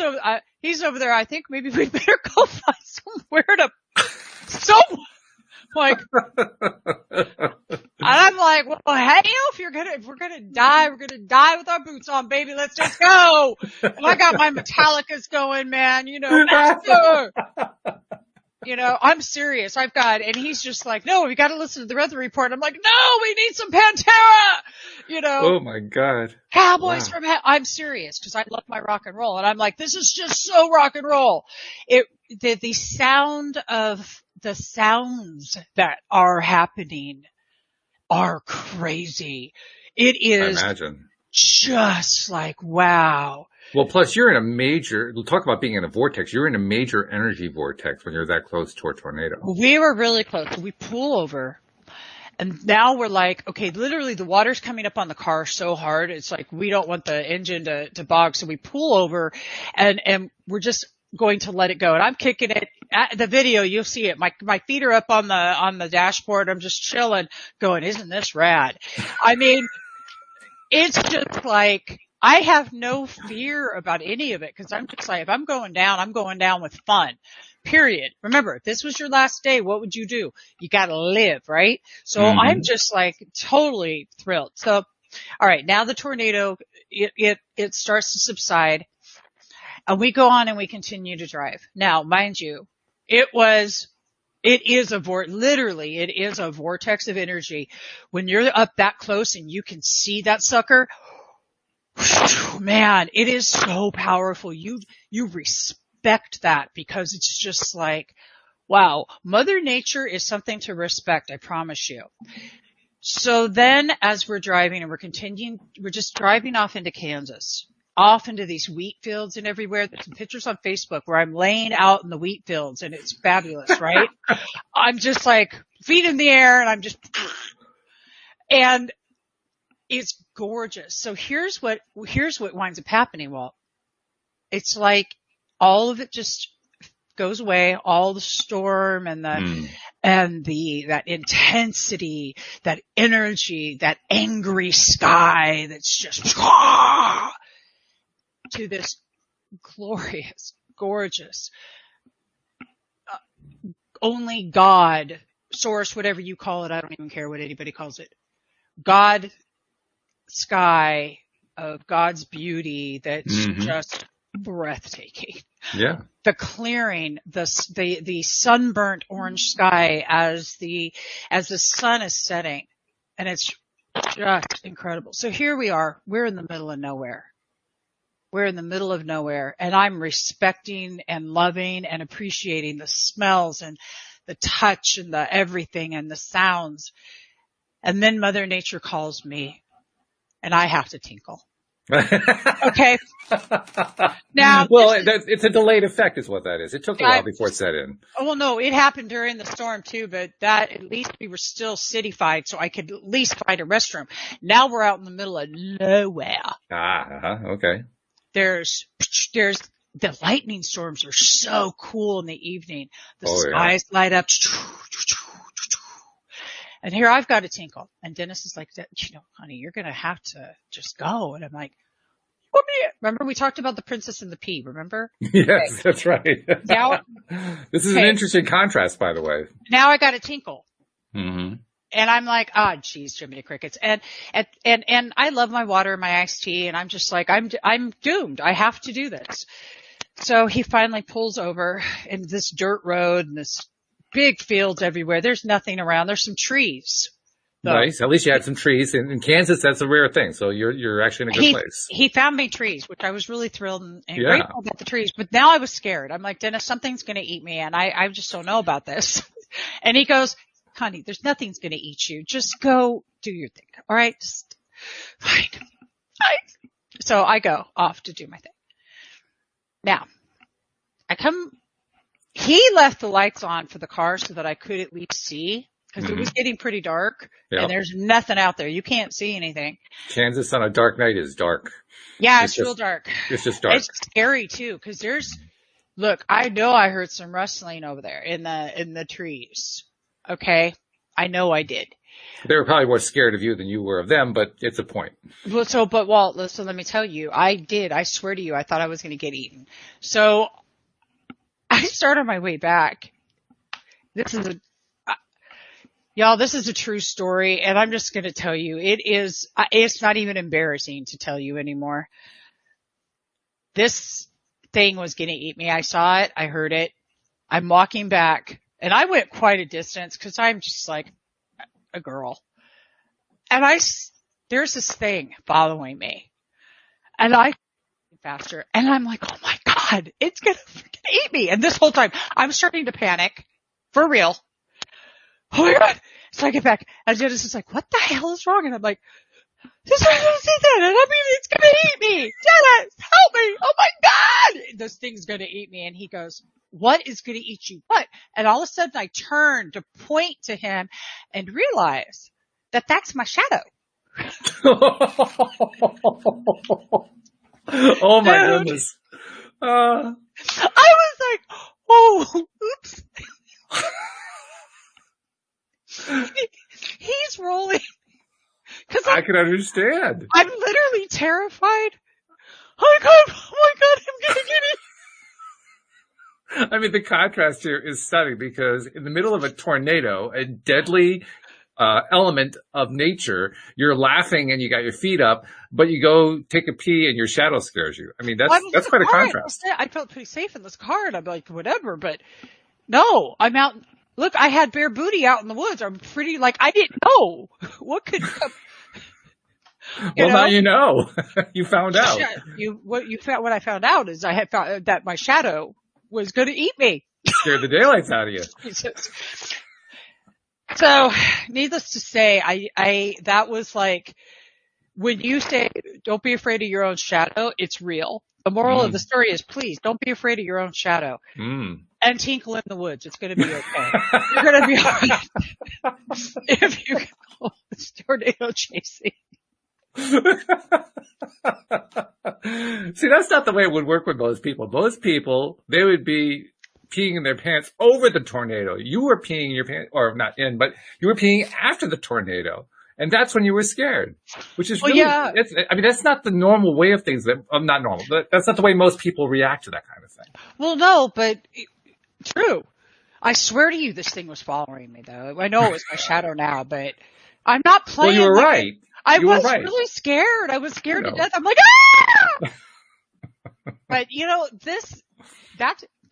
over there. I think maybe we better go find somewhere and I'm like, well, hey, if we're gonna die, we're gonna die with our boots on, baby. Let's just go. And I got my Metallicas going, man. You know, master. You know, I'm serious. And he's just like, no, we got to listen to the weather report. I'm like, no, we need some Pantera. You know. Oh my God. Cowboys from hell. I'm serious because I love my rock and roll, and I'm like, this is just so rock and roll. The sounds that are happening are crazy. It is just like, wow. Well, plus we'll talk about being in a vortex. You're in a major energy vortex when you're that close to a tornado. We were really close. We pull over and now we're like, okay, literally the water's coming up on the car so hard. It's like, we don't want the engine to bog. So we pull over and we're just going to let it go. And I'm kicking it. At the video, you'll see it. My feet are up on the dashboard. I'm just chilling going, isn't this rad? I mean, it's just like, I have no fear about any of it because I'm just like, if I'm going down with fun, period. Remember, if this was your last day, what would you do? You got to live, right? So I'm just like totally thrilled. So, all right, now the tornado, it starts to subside and we go on and we continue to drive. Now, mind you, it is a vortex of energy. When you're up that close and you can see that sucker, man, it is so powerful. You respect that because it's just like, wow, Mother Nature is something to respect. I promise you. So then as we're driving and we're just driving off into Kansas, off into these wheat fields and everywhere. There's some pictures on Facebook where I'm laying out in the wheat fields and it's fabulous, right? I'm just like feet in the air and it's gorgeous. So here's what winds up happening, Walt. It's like all of it just goes away, all the storm and that intensity, that energy, that angry sky that's just to this glorious, gorgeous, only God, source, whatever you call it, I don't even care what anybody calls it, God sky of God's beauty that's just breathtaking. Yeah. The clearing, the sunburnt orange sky as the sun is setting, and it's just incredible. So here we are. We're in the middle of nowhere. We're in the middle of nowhere, and I'm respecting and loving and appreciating the smells and the touch and the everything and the sounds. And then Mother Nature calls me, and I have to tinkle. Okay. Now, well, it's a delayed effect is what that is. It took a while before it set in. Well, no, it happened during the storm too, but that at least we were still cityfied, so I could at least find a restroom. Now we're out in the middle of nowhere. Okay. There's the lightning storms are so cool in the evening. The skies light up. And here I've got a tinkle. And Dennis is like, honey, you're going to have to just go. And I'm like, remember we talked about the Princess and the Pea, remember? Yes, okay. That's right. Now, this is an interesting contrast, by the way. Now I got a tinkle. Mm-hmm. And I'm like, geez, Jiminy Crickets. And I love my water and my iced tea. And I'm just like, I'm doomed. I have to do this. So he finally pulls over in this dirt road and this big fields everywhere. There's nothing around. There's some trees. So, nice. At least you had some trees. In Kansas, that's a rare thing. So you're actually in a good place. He found me trees, which I was really thrilled and grateful about the trees. But now I was scared. I'm like, Dennis, something's going to eat me. And I just don't know about this. And he goes, honey, there's nothing's going to eat you. Just go do your thing. All right. Just fine. So I go off to do my thing. Now he left the lights on for the car so that I could at least see. Because it was getting pretty dark, and there's nothing out there. You can't see anything. Kansas on a dark night is dark. Yeah, it's real dark. It's just dark. It's scary too, because look, I know I heard some rustling over there in the trees. Okay, I know I did. They were probably more scared of you than you were of them, but it's a point. Well, so let me tell you, I swear to you, I thought I was going to get eaten. So I started my way back. Y'all, this is a true story, and I'm just going to tell you, it's not even embarrassing to tell you anymore. This thing was going to eat me. I saw it. I heard it. I'm walking back, and I went quite a distance because I'm just like a girl. And there's this thing following me, and I faster, and I'm like, oh my God, it's going to freaking eat me. And this whole time, I'm starting to panic. For real. Oh my God. So I get back and Dennis is like, what the hell is wrong? And I'm like, this is that. And I mean, it's going to eat me. Dennis, help me. Oh my God. This thing's going to eat me. And he goes, what is going to eat you? What? And all of a sudden I turn to point to him and realize that that's my shadow. Oh my goodness. I was like, oh, oops. He's rolling. I can understand. I'm literally terrified. Oh my God, I'm going to get it. I mean, the contrast here is stunning because in the middle of a tornado, a deadly element of nature, you're laughing and you got your feet up, but you go take a pee and your shadow scares you. I mean, that's quite a contrast. I felt pretty safe in this car and I'm like, whatever, but no, I'm out. Look, I had bare booty out in the woods. I'm pretty I didn't know what could come. Now you know. You found out. What I found out is I had found that my shadow was going to eat me. Scared the daylights out of you. So, needless to say, I that was like, when you say, don't be afraid of your own shadow, it's real. The moral of the story is, please, don't be afraid of your own shadow. And tinkle in the woods. It's going to be okay. You're going to be all right. If you go tornado chasing. See, that's not the way it would work with most people. Most people, they would be peeing in their pants over the tornado. You were peeing in your pants, or not in, but you were peeing after the tornado. And that's when you were scared, which is really, that's not the normal way of things. Not normal, but that's not the way most people react to that kind of thing. Well, no, but true. I swear to you, this thing was following me though. I know it was my shadow now, but I'm not playing. Well, you were right. I was really scared. I was scared to death. I'm like, ah! But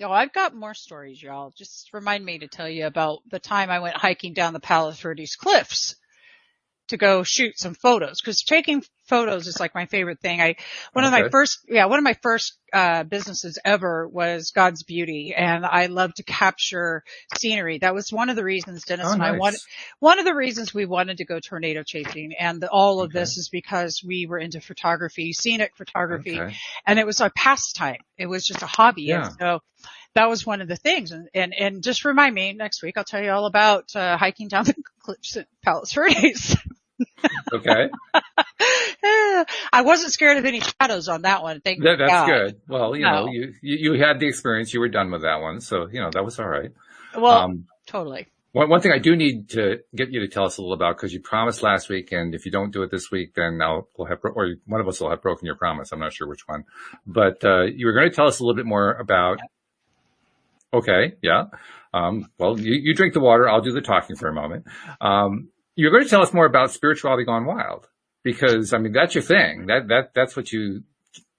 I've got more stories, y'all. Just remind me to tell you about the time I went hiking down the Palos Verdes cliffs to go shoot some photos, because taking photos is like my favorite thing. One of my first businesses ever was God's Beauty, and I love to capture scenery. That was one of the reasons Dennis and I one of the reasons we wanted to go tornado chasing, and all of this is because we were into photography, scenic photography, and it was our pastime. It was just a hobby. Yeah. And so that was one of the things. And just remind me next week, I'll tell you all about hiking down the cliffs at Palos Verdes. Okay. I wasn't scared of any shadows on that one. That's God. Good. Well, you had the experience. You were done with that one. So, that was all right. Well, totally. One thing I do need to get you to tell us a little about, because you promised last week, and if you don't do it this week, then we'll have, or one of us will have broken your promise. I'm not sure which one, but you were going to tell us a little bit more about. Okay, yeah. Well, you drink the water. I'll do the talking for a moment. You're going to tell us more about Spirituality Gone Wild, because I mean that's your thing. That's what you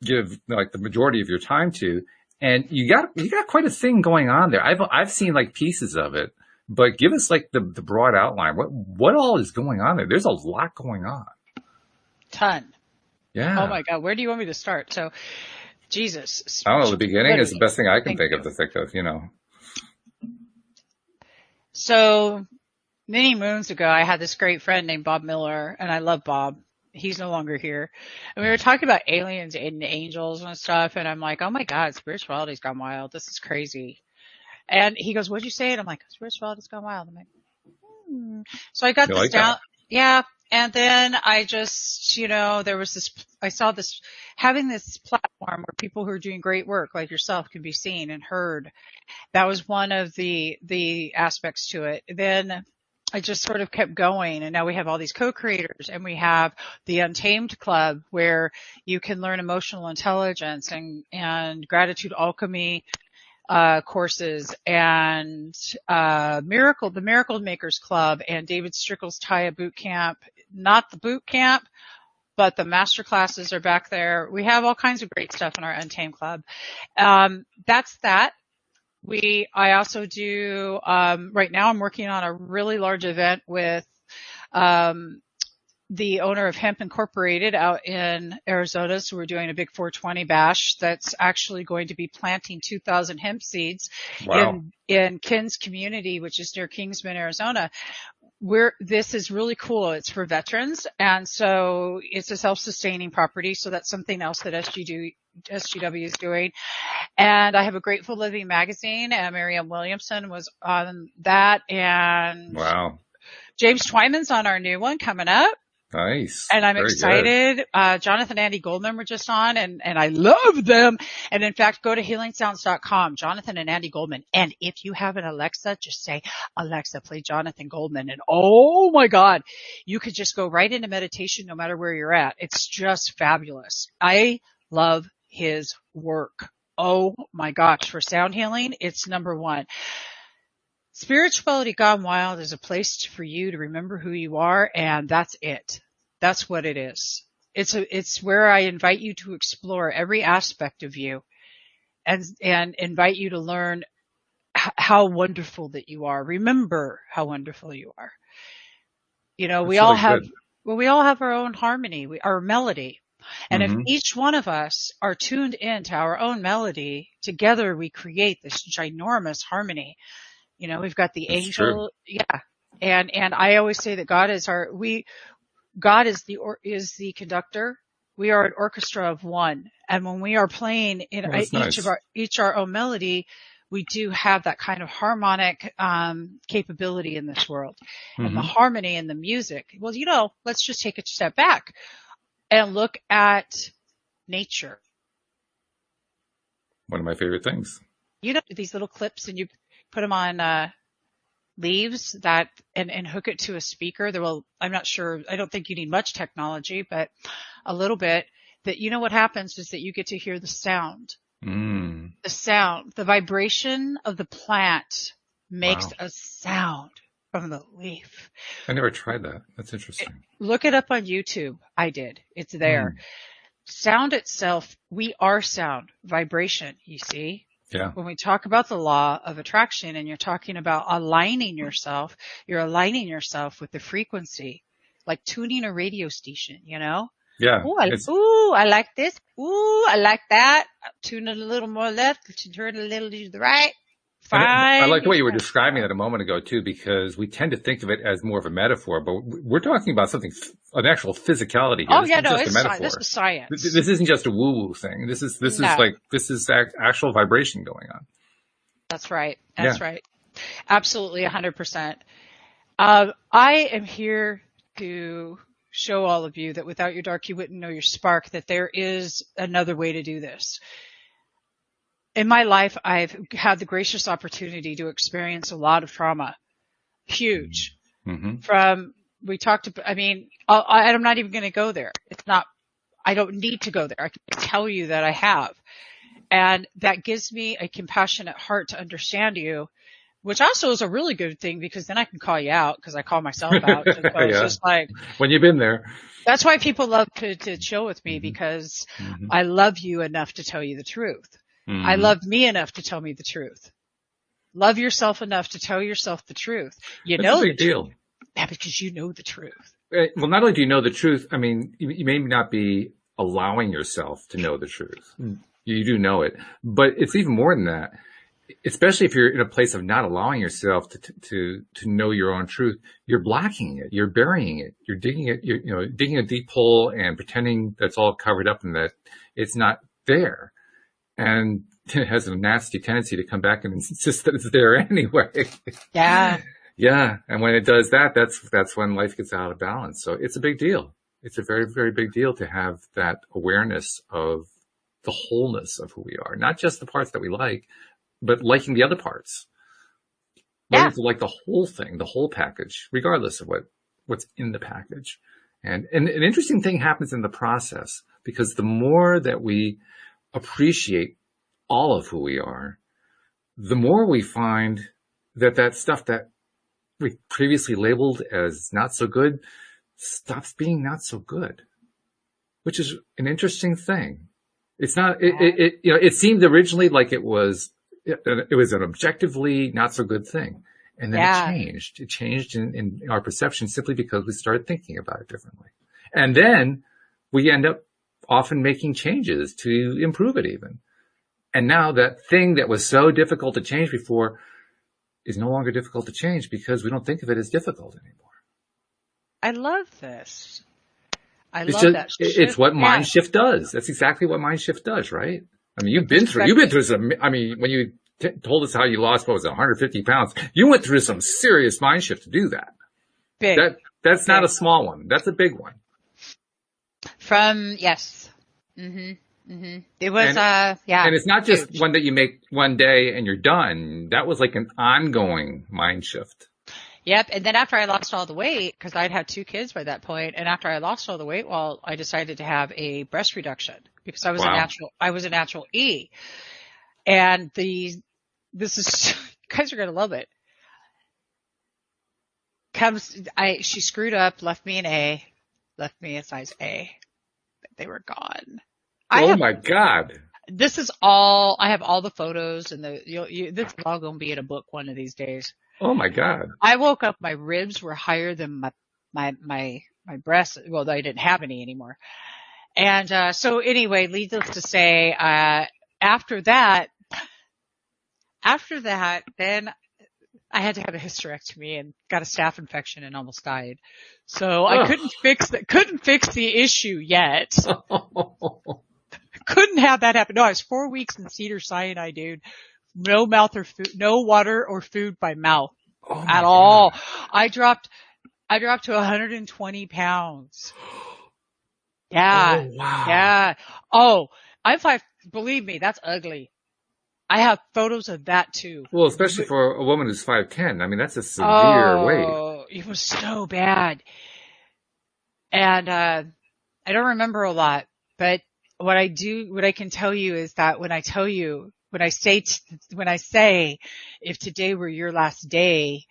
give like the majority of your time to, and you got quite a thing going on there. I've seen like pieces of it. But give us like the broad outline. What all is going on there? There's a lot going on. Ton. Yeah. Oh my God. Where do you want me to start? So, Jesus. I don't know. The beginning is the best thing I can think of, you know. So many moons ago, I had this great friend named Bob Miller, and I love Bob. He's no longer here. And we were talking about aliens and angels and stuff. And I'm like, oh my God, spirituality's gone wild. This is crazy. And he goes, what'd you say? And I'm like, spirituality's gone wild. I'm like, So I got this down. That? Yeah. And then I just, there was this, I saw this, having this platform where people who are doing great work like yourself can be seen and heard. That was one of the aspects to it. Then I just sort of kept going, and now we have all these co-creators, and we have the Untamed Club where you can learn emotional intelligence and gratitude alchemy courses, and the Miracle Makers Club, and David Strickle's Taya Boot Camp. Not the boot camp, but the master classes are back there. We have all kinds of great stuff in our Untamed Club. That's that. I also do, right now I'm working on a really large event with, the owner of Hemp Incorporated out in Arizona. So we're doing a big 420 bash that's actually going to be planting 2,000 hemp seeds in Ken's community, which is near Kingsman, Arizona. This is really cool. It's for veterans. And so it's a self-sustaining property. So that's something else that SGW is doing. And I have a Grateful Living magazine, and Marianne Williamson was on that. And James Twyman's on our new one coming up. Nice. And I'm excited. Jonathan and Andy Goldman were just on, and I love them. And in fact, go to healingsounds.com, Jonathan and Andy Goldman. And if you have an Alexa, just say, Alexa, play Jonathan Goldman. And oh my God, you could just go right into meditation no matter where you're at. It's just fabulous. I love his work. Oh my gosh. For sound healing, it's number one. Spirituality Gone Wild is a place for you to remember who you are, and that's it. That's what it is. It's where I invite you to explore every aspect of you and invite you to learn how wonderful that you are. Remember how wonderful you are. We all have our own harmony, our melody. And if each one of us are tuned into our own melody, together we create this ginormous harmony. We've got the angel. Yeah. And I always say that God is the conductor. We are an orchestra of one. And when we are playing in each our own melody, we do have that kind of harmonic, capability in this world. And the harmony and the music. Well, let's just take a step back and look at nature. One of my favorite things. These little clips, and you put them on leaves and hook it to a speaker. I'm not sure. I don't think you need much technology, but a little bit. That what happens is that you get to hear the sound. The sound, the vibration of the plant makes a sound from the leaf. I never tried that. That's interesting. Look it up on YouTube. I did. It's there. Sound itself, we are sound, vibration, you see? Yeah. When we talk about the law of attraction and you're talking about aligning yourself, you're aligning yourself with the frequency, like tuning a radio station, Yeah. I like this. Ooh, I like that. Tune it a little more left, turn it a little to the right. Fine. I like the way you were describing it a moment ago too, because we tend to think of it as more of a metaphor, but we're talking about something, an actual physicality here. Oh, this is science. This isn't just a woo-woo thing. This is actual vibration going on. That's right. That's right. Absolutely 100%. I am here to show all of you that without your dark, you wouldn't know your spark, that there is another way to do this. In my life, I've had the gracious opportunity to experience a lot of trauma. Huge. Mm-hmm. We talked about, I mean, I'm not even going to go there. I don't need to go there. I can tell you that I have. And that gives me a compassionate heart to understand you, which also is a really good thing because then I can call you out because I call myself out. So it's just like, when you've been there. That's why people love to chill with me because I love you enough to tell you the truth. I love me enough to tell me the truth. Love yourself enough to tell yourself the truth. That's a big deal. Yeah, because you know the truth. Well, not only do you know the truth, I mean, you may not be allowing yourself to know the truth. You do know it, but it's even more than that. Especially if you're in a place of not allowing yourself to know your own truth, you're blocking it, you're burying it, you're digging it, you're digging a deep hole and pretending that's all covered up and that it's not there. And it has a nasty tendency to come back and insist that it's there anyway. Yeah. Yeah. And when it does that, that's when life gets out of balance. So it's a big deal. It's a very, very big deal to have that awareness of the wholeness of who we are, not just the parts that we like, but liking the other parts. Learning to like the whole thing, the whole package, regardless of what's in the package. And an interesting thing happens in the process because the more that we appreciate all of who we are, the more we find that stuff that we previously labeled as not so good stops being not so good, which is an interesting thing. It's not, it seemed originally like it was an objectively not so good thing. And then it changed. It changed in our perception simply because we started thinking about it differently. And then we end up often making changes to improve it even. And now that thing that was so difficult to change before is no longer difficult to change because we don't think of it as difficult anymore. I love this. It's what mind shift does. That's exactly what mind shift does, right? I mean, you've been through some, I mean, when you told us how you lost, 150 pounds, you went through some serious mind shift to do that. Big. That's not a small one. That's a big one. Yes. It was, And it's not just one that you make one day and you're done. That was like an ongoing mind shift. Yep. And then after I lost all the weight, because I'd had 2 kids by that point, and after I lost all the weight, I decided to have a breast reduction because I was a natural E. And this is, you guys are going to love it. She screwed up, left me a size A. They were gone. My God. This is all, I have all the photos and this is all going to be in a book one of these days. Oh my God. I woke up, my ribs were higher than my breasts. Well, I didn't have any anymore. And, so anyway, needless to say, after that, then I had to have a hysterectomy and got a staph infection and almost died. So I couldn't fix the issue yet. Couldn't have that happen. No, I was 4 weeks in Cedars-Sinai, dude. No water or food by mouth at all. I dropped to 120 pounds. Yeah. Oh, wow. Yeah. Oh, believe me, that's ugly. I have photos of that too. Well, especially for a woman who's 5'10". I mean, that's a severe weight. Oh, it was so bad. And, I don't remember a lot, but what I can tell you is that when I say, if today were your last day,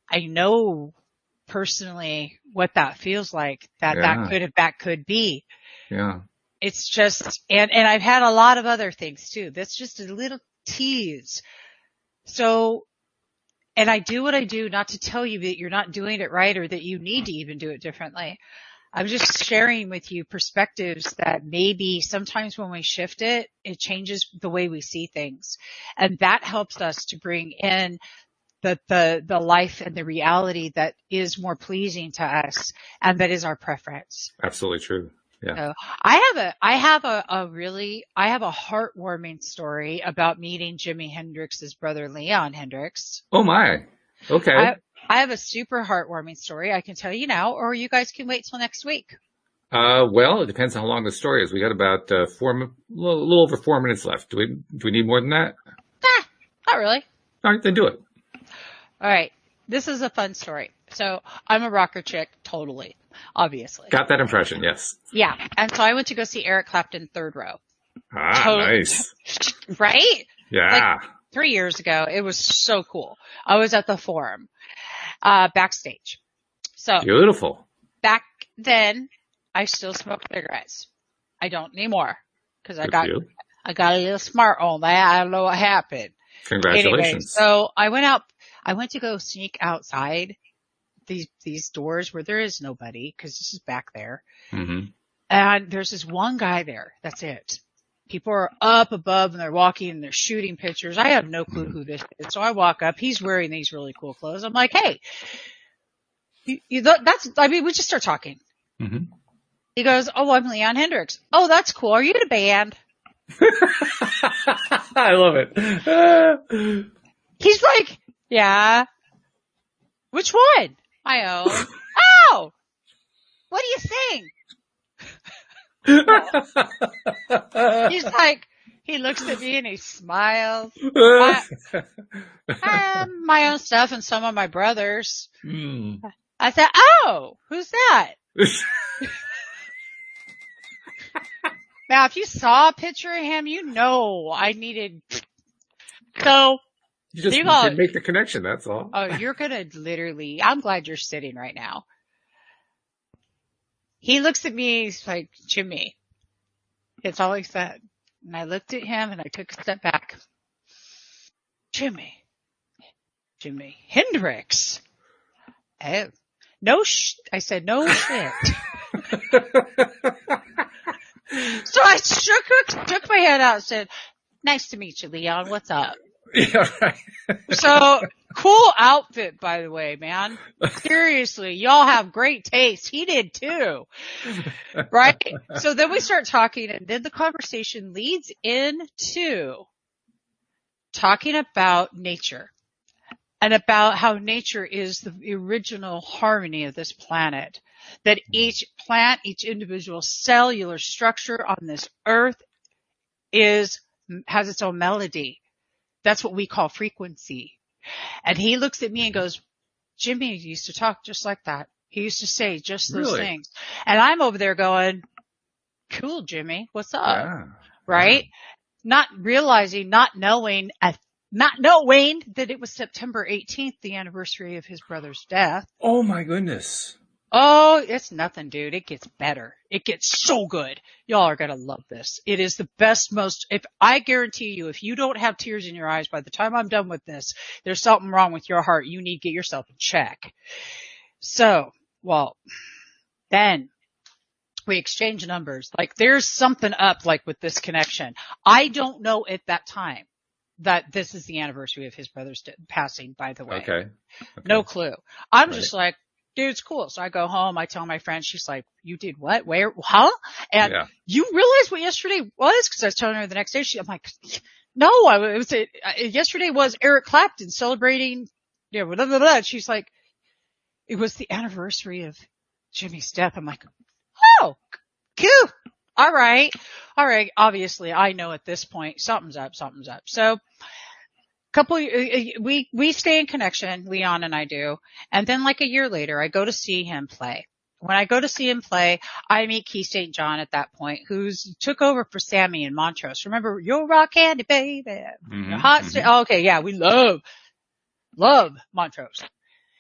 I know personally what that feels like, that could be. Yeah. It's just, and I've had a lot of other things too. That's just a little tease. So, and I do what I do not to tell you that you're not doing it right or that you need to even do it differently. I'm just sharing with you perspectives that maybe sometimes when we shift it, it changes the way we see things. And that helps us to bring in the life and the reality that is more pleasing to us and that is our preference. Absolutely true. Yeah. So I have a heartwarming story about meeting Jimi Hendrix's brother, Leon Hendrix. Oh my. Okay. I have a super heartwarming story I can tell you now, or you guys can wait till next week. Well, it depends on how long the story is. We got about, a little over 4 minutes left. Do we need more than that? Not really. All right, then do it. All right. this is a fun story. So I'm a rocker chick, totally, obviously. Got that impression, yes. Yeah. And so I went to go see Eric Clapton third row. Nice. Right? Yeah. Like 3 years ago. It was so cool. I was at the Forum, backstage. So Beautiful. back then, I still smoked cigarettes. I don't anymore because I got a little smart on that. I don't know what happened. Congratulations. Anyway, so I went to go sneak outside these doors where there is nobody because this is back there. Mm-hmm. And there's this one guy there. That's it. People are up above and they're walking and they're shooting pictures. I have no clue who this is. So I walk up. He's wearing these really cool clothes. I'm like, hey, we just start talking. Mm-hmm. He goes, oh, I'm Leon Hendrix. Oh, that's cool. Are you in a band? I love it. He's like, yeah. Which one? I own. Oh, what do you sing? He's like, he looks at me and he smiles. My own stuff and some of my brothers. Mm. I said, oh, who's that? Now, if you saw a picture of him, you know I needed. So you just didn't make the connection. That's all. Oh, you're gonna literally. I'm glad you're sitting right now. He looks at me. He's like, Jimmy. It's all he said. And I looked at him and I took a step back. Jimmy Hendrix. Oh, no I said, no shit. So I shook my head out and said, nice to meet you, Leon. What's up? Yeah, right. So cool outfit, by the way, man. Seriously, y'all have great taste. He did too. Right? So then we start talking and then the conversation leads into talking about nature and about how nature is the original harmony of this planet. That each plant, each individual cellular structure on this earth has its own melody. That's what we call frequency. And he looks at me and goes, Jimmy used to talk just like that. He used to say just those things. And I'm over there going, cool, Jimmy, what's up? Yeah. Right? Yeah. Not realizing, not knowing that it was September 18th, the anniversary of his brother's death. Oh my goodness. Oh, it's nothing, dude. It gets better. It gets so good. Y'all are going to love this. It is the best, I guarantee you, if you don't have tears in your eyes by the time I'm done with this, there's something wrong with your heart. You need to get yourself in check. So, then we exchange numbers. Like there's something up like with this connection. I don't know at that time that this is the anniversary of his brother's passing, by the way. Okay. No clue. I'm just like, dude, it's cool. So I go home. I tell my friend, she's like, you did what? Where? Huh? And you realize what yesterday was? Cause I was telling her the next day, I'm like, no, yesterday was Eric Clapton celebrating, blah, blah, blah, blah. And she's like, it was the anniversary of Jimmy's death. I'm like, oh, cool. All right. Obviously I know at this point something's up. So we stay in connection, Leon and I do. And then like a year later, I go to see him play. When I go to see him play, I meet Keith St. John at that point, who's took over for Sammy in Montrose. Remember, you're rock candy, baby. Mm-hmm, hot. Oh, okay. Yeah. We love Montrose.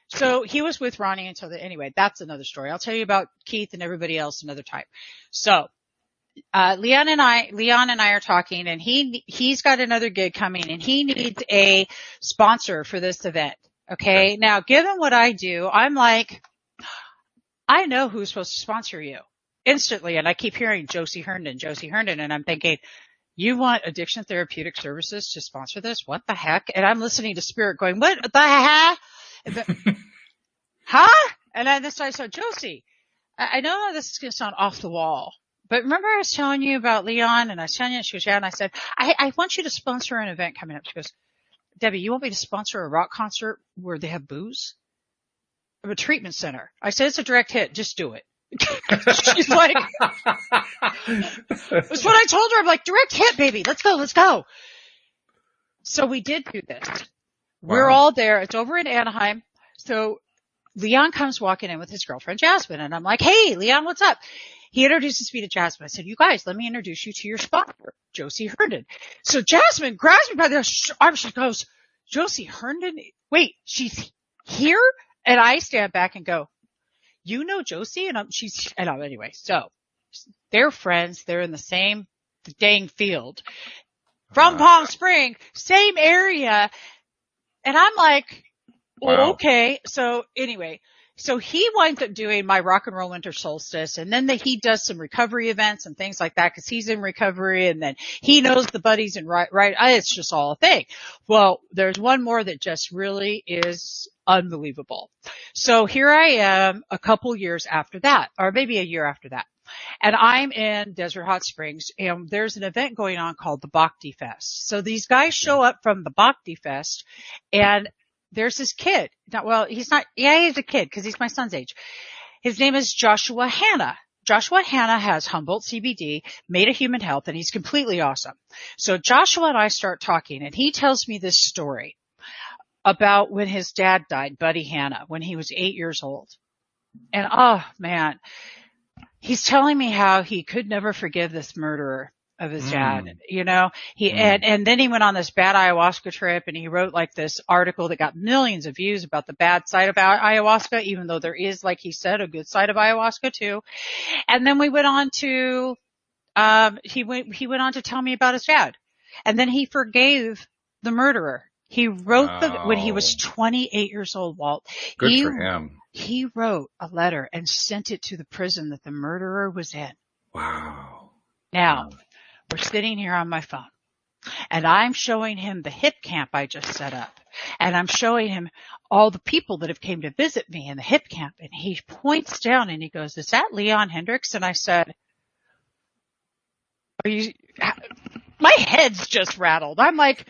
So he was with Ronnie anyway, that's another story. I'll tell you about Keith and everybody else another time. So, Leon and I are talking and he's got another gig coming and he needs a sponsor for this event. Okay. Now, given what I do, I'm like, I know who's supposed to sponsor you instantly. And I keep hearing Josie Herndon. And I'm thinking, you want Addiction Therapeutic Services to sponsor this? What the heck? And I'm listening to Spirit going, what the heck? Huh? And I decided, so Josie, I know this is going to sound off the wall. But remember I was telling you about Leon and I was telling you, she goes, yeah, and I said, I want you to sponsor an event coming up. She goes, Debbie, you want me to sponsor a rock concert where they have booze? A treatment center. I said, it's a direct hit. Just do it. She's like, that's what I told her. I'm like, direct hit, baby. Let's go. So we did do this. Wow. We're all there. It's over in Anaheim. So Leon comes walking in with his girlfriend, Jasmine, and I'm like, hey, Leon, what's up? He introduces me to Jasmine. I said, you guys, let me introduce you to your spotter, Josie Herndon. So Jasmine grabs me by the arm. She goes, Josie Herndon? Wait, she's here? And I stand back and go, you know Josie? And anyway, so they're friends. They're in the same dang field from Palm Springs, same area. And I'm like, wow. Okay. So anyway, so he winds up doing my rock and roll winter solstice, and then he does some recovery events and things like that because he's in recovery, and then he knows the buddies and right. It's just all a thing. Well, there's one more that just really is unbelievable. So here I am a couple years after that, or maybe a year after that. And I'm in Desert Hot Springs, and there's an event going on called the Bhakti Fest. So these guys show up from the Bhakti Fest, and there's this kid. He's a kid because he's my son's age. His name is Joshua Hanna. Joshua Hanna has Humboldt CBD, Made a Human Health, and he's completely awesome. So Joshua and I start talking, and he tells me this story about when his dad died, Buddy Hanna, when he was 8 years old. And oh man, he's telling me how he could never forgive this murderer of his dad, and then he went on this bad ayahuasca trip, and he wrote like this article that got millions of views about the bad side of ayahuasca, even though there is, like he said, a good side of ayahuasca too. And then we went on to, he went on to tell me about his dad, and then he forgave the murderer. He wrote when he was 28 years old, Walt. Good for him. He wrote a letter and sent it to the prison that the murderer was in. Wow. Now, we're sitting here on my phone, and I'm showing him the hip camp I just set up, and I'm showing him all the people that have came to visit me in the hip camp, and he points down and he goes, is that Leon Hendricks? And I said, my head's just rattled. I'm like,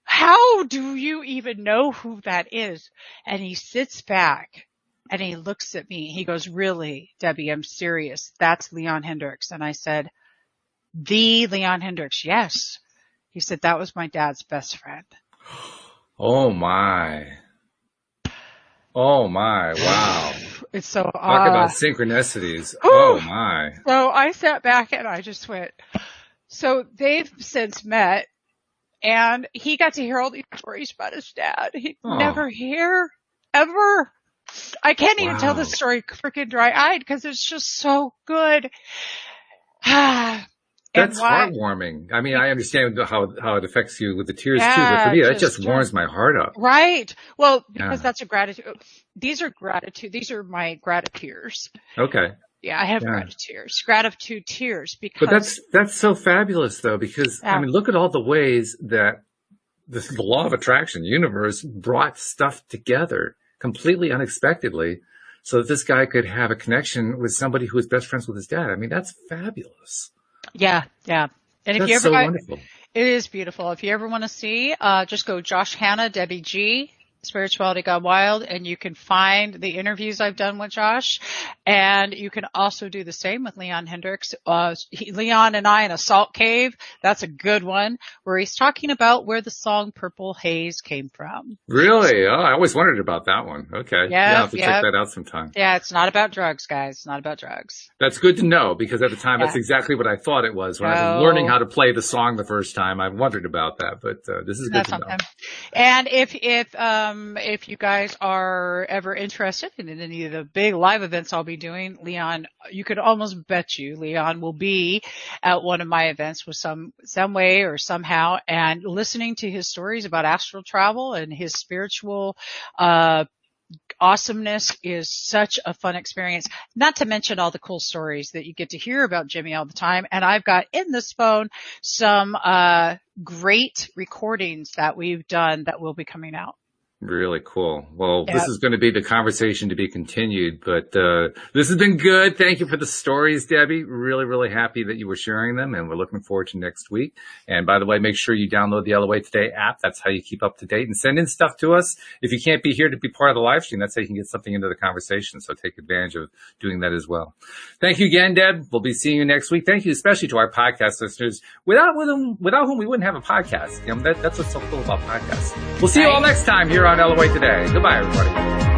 how do you even know who that is? And he sits back and he looks at me. He goes, really, Debbie, I'm serious. That's Leon Hendricks. And I said, the Leon Hendricks, yes. He said, that was my dad's best friend. Oh my. Wow. It's so Talk about synchronicities. Oh my. So I sat back and I just went, so they've since met, and he got to hear all these stories about his dad. He'd never hear, ever. I can't even tell this story freaking dry-eyed because it's just so good. That's heartwarming. I mean, I understand how it affects you with the tears too, but for me, that just warms my heart up. Right. Well, because that's a gratitude. These are gratitude. These are my gratitudes. Okay. Yeah, I have gratitude tears because. But that's so fabulous though, because I mean, look at all the ways that the law of attraction, universe brought stuff together completely unexpectedly so that this guy could have a connection with somebody who was best friends with his dad. I mean, that's fabulous. Yeah. And if that's you ever so wonderful. It is beautiful. If you ever want to see, just go Josh Hanna, Debbie G, Spirituality Gone Wild, and you can find the interviews I've done with Josh. And you can also do the same with Leon Hendricks. Leon and I in a salt cave. That's a good one where he's talking about where the song Purple Haze came from. Really? Oh, I always wondered about that one. Okay. Yeah, I'll have to check that out sometime. Yeah, it's not about drugs, guys. It's not about drugs. That's good to know because at the time that's exactly what I thought it was. When I was learning how to play the song the first time, I wondered about that, but this is good to know. And if you guys are ever interested in any of the big live events I'll be doing, Leon, you could almost bet you Leon will be at one of my events with some way or somehow, and listening to his stories about astral travel and his spiritual awesomeness is such a fun experience, not to mention all the cool stories that you get to hear about Jimmy all the time. And I've got in this phone some great recordings that we've done that will be coming out. Really cool. Well, this is going to be the conversation to be continued, but this has been good. Thank you for the stories, Debbie. Really, really happy that you were sharing them, and we're looking forward to next week. And by the way, make sure you download the LOA Today app. That's how you keep up to date and send in stuff to us. If you can't be here to be part of the live stream, that's how you can get something into the conversation. So take advantage of doing that as well. Thank you again, Deb. We'll be seeing you next week. Thank you especially to our podcast listeners. Without whom we wouldn't have a podcast. You know, that's what's so cool about podcasts. We'll see you all next time here around LOA today. Goodbye, everybody.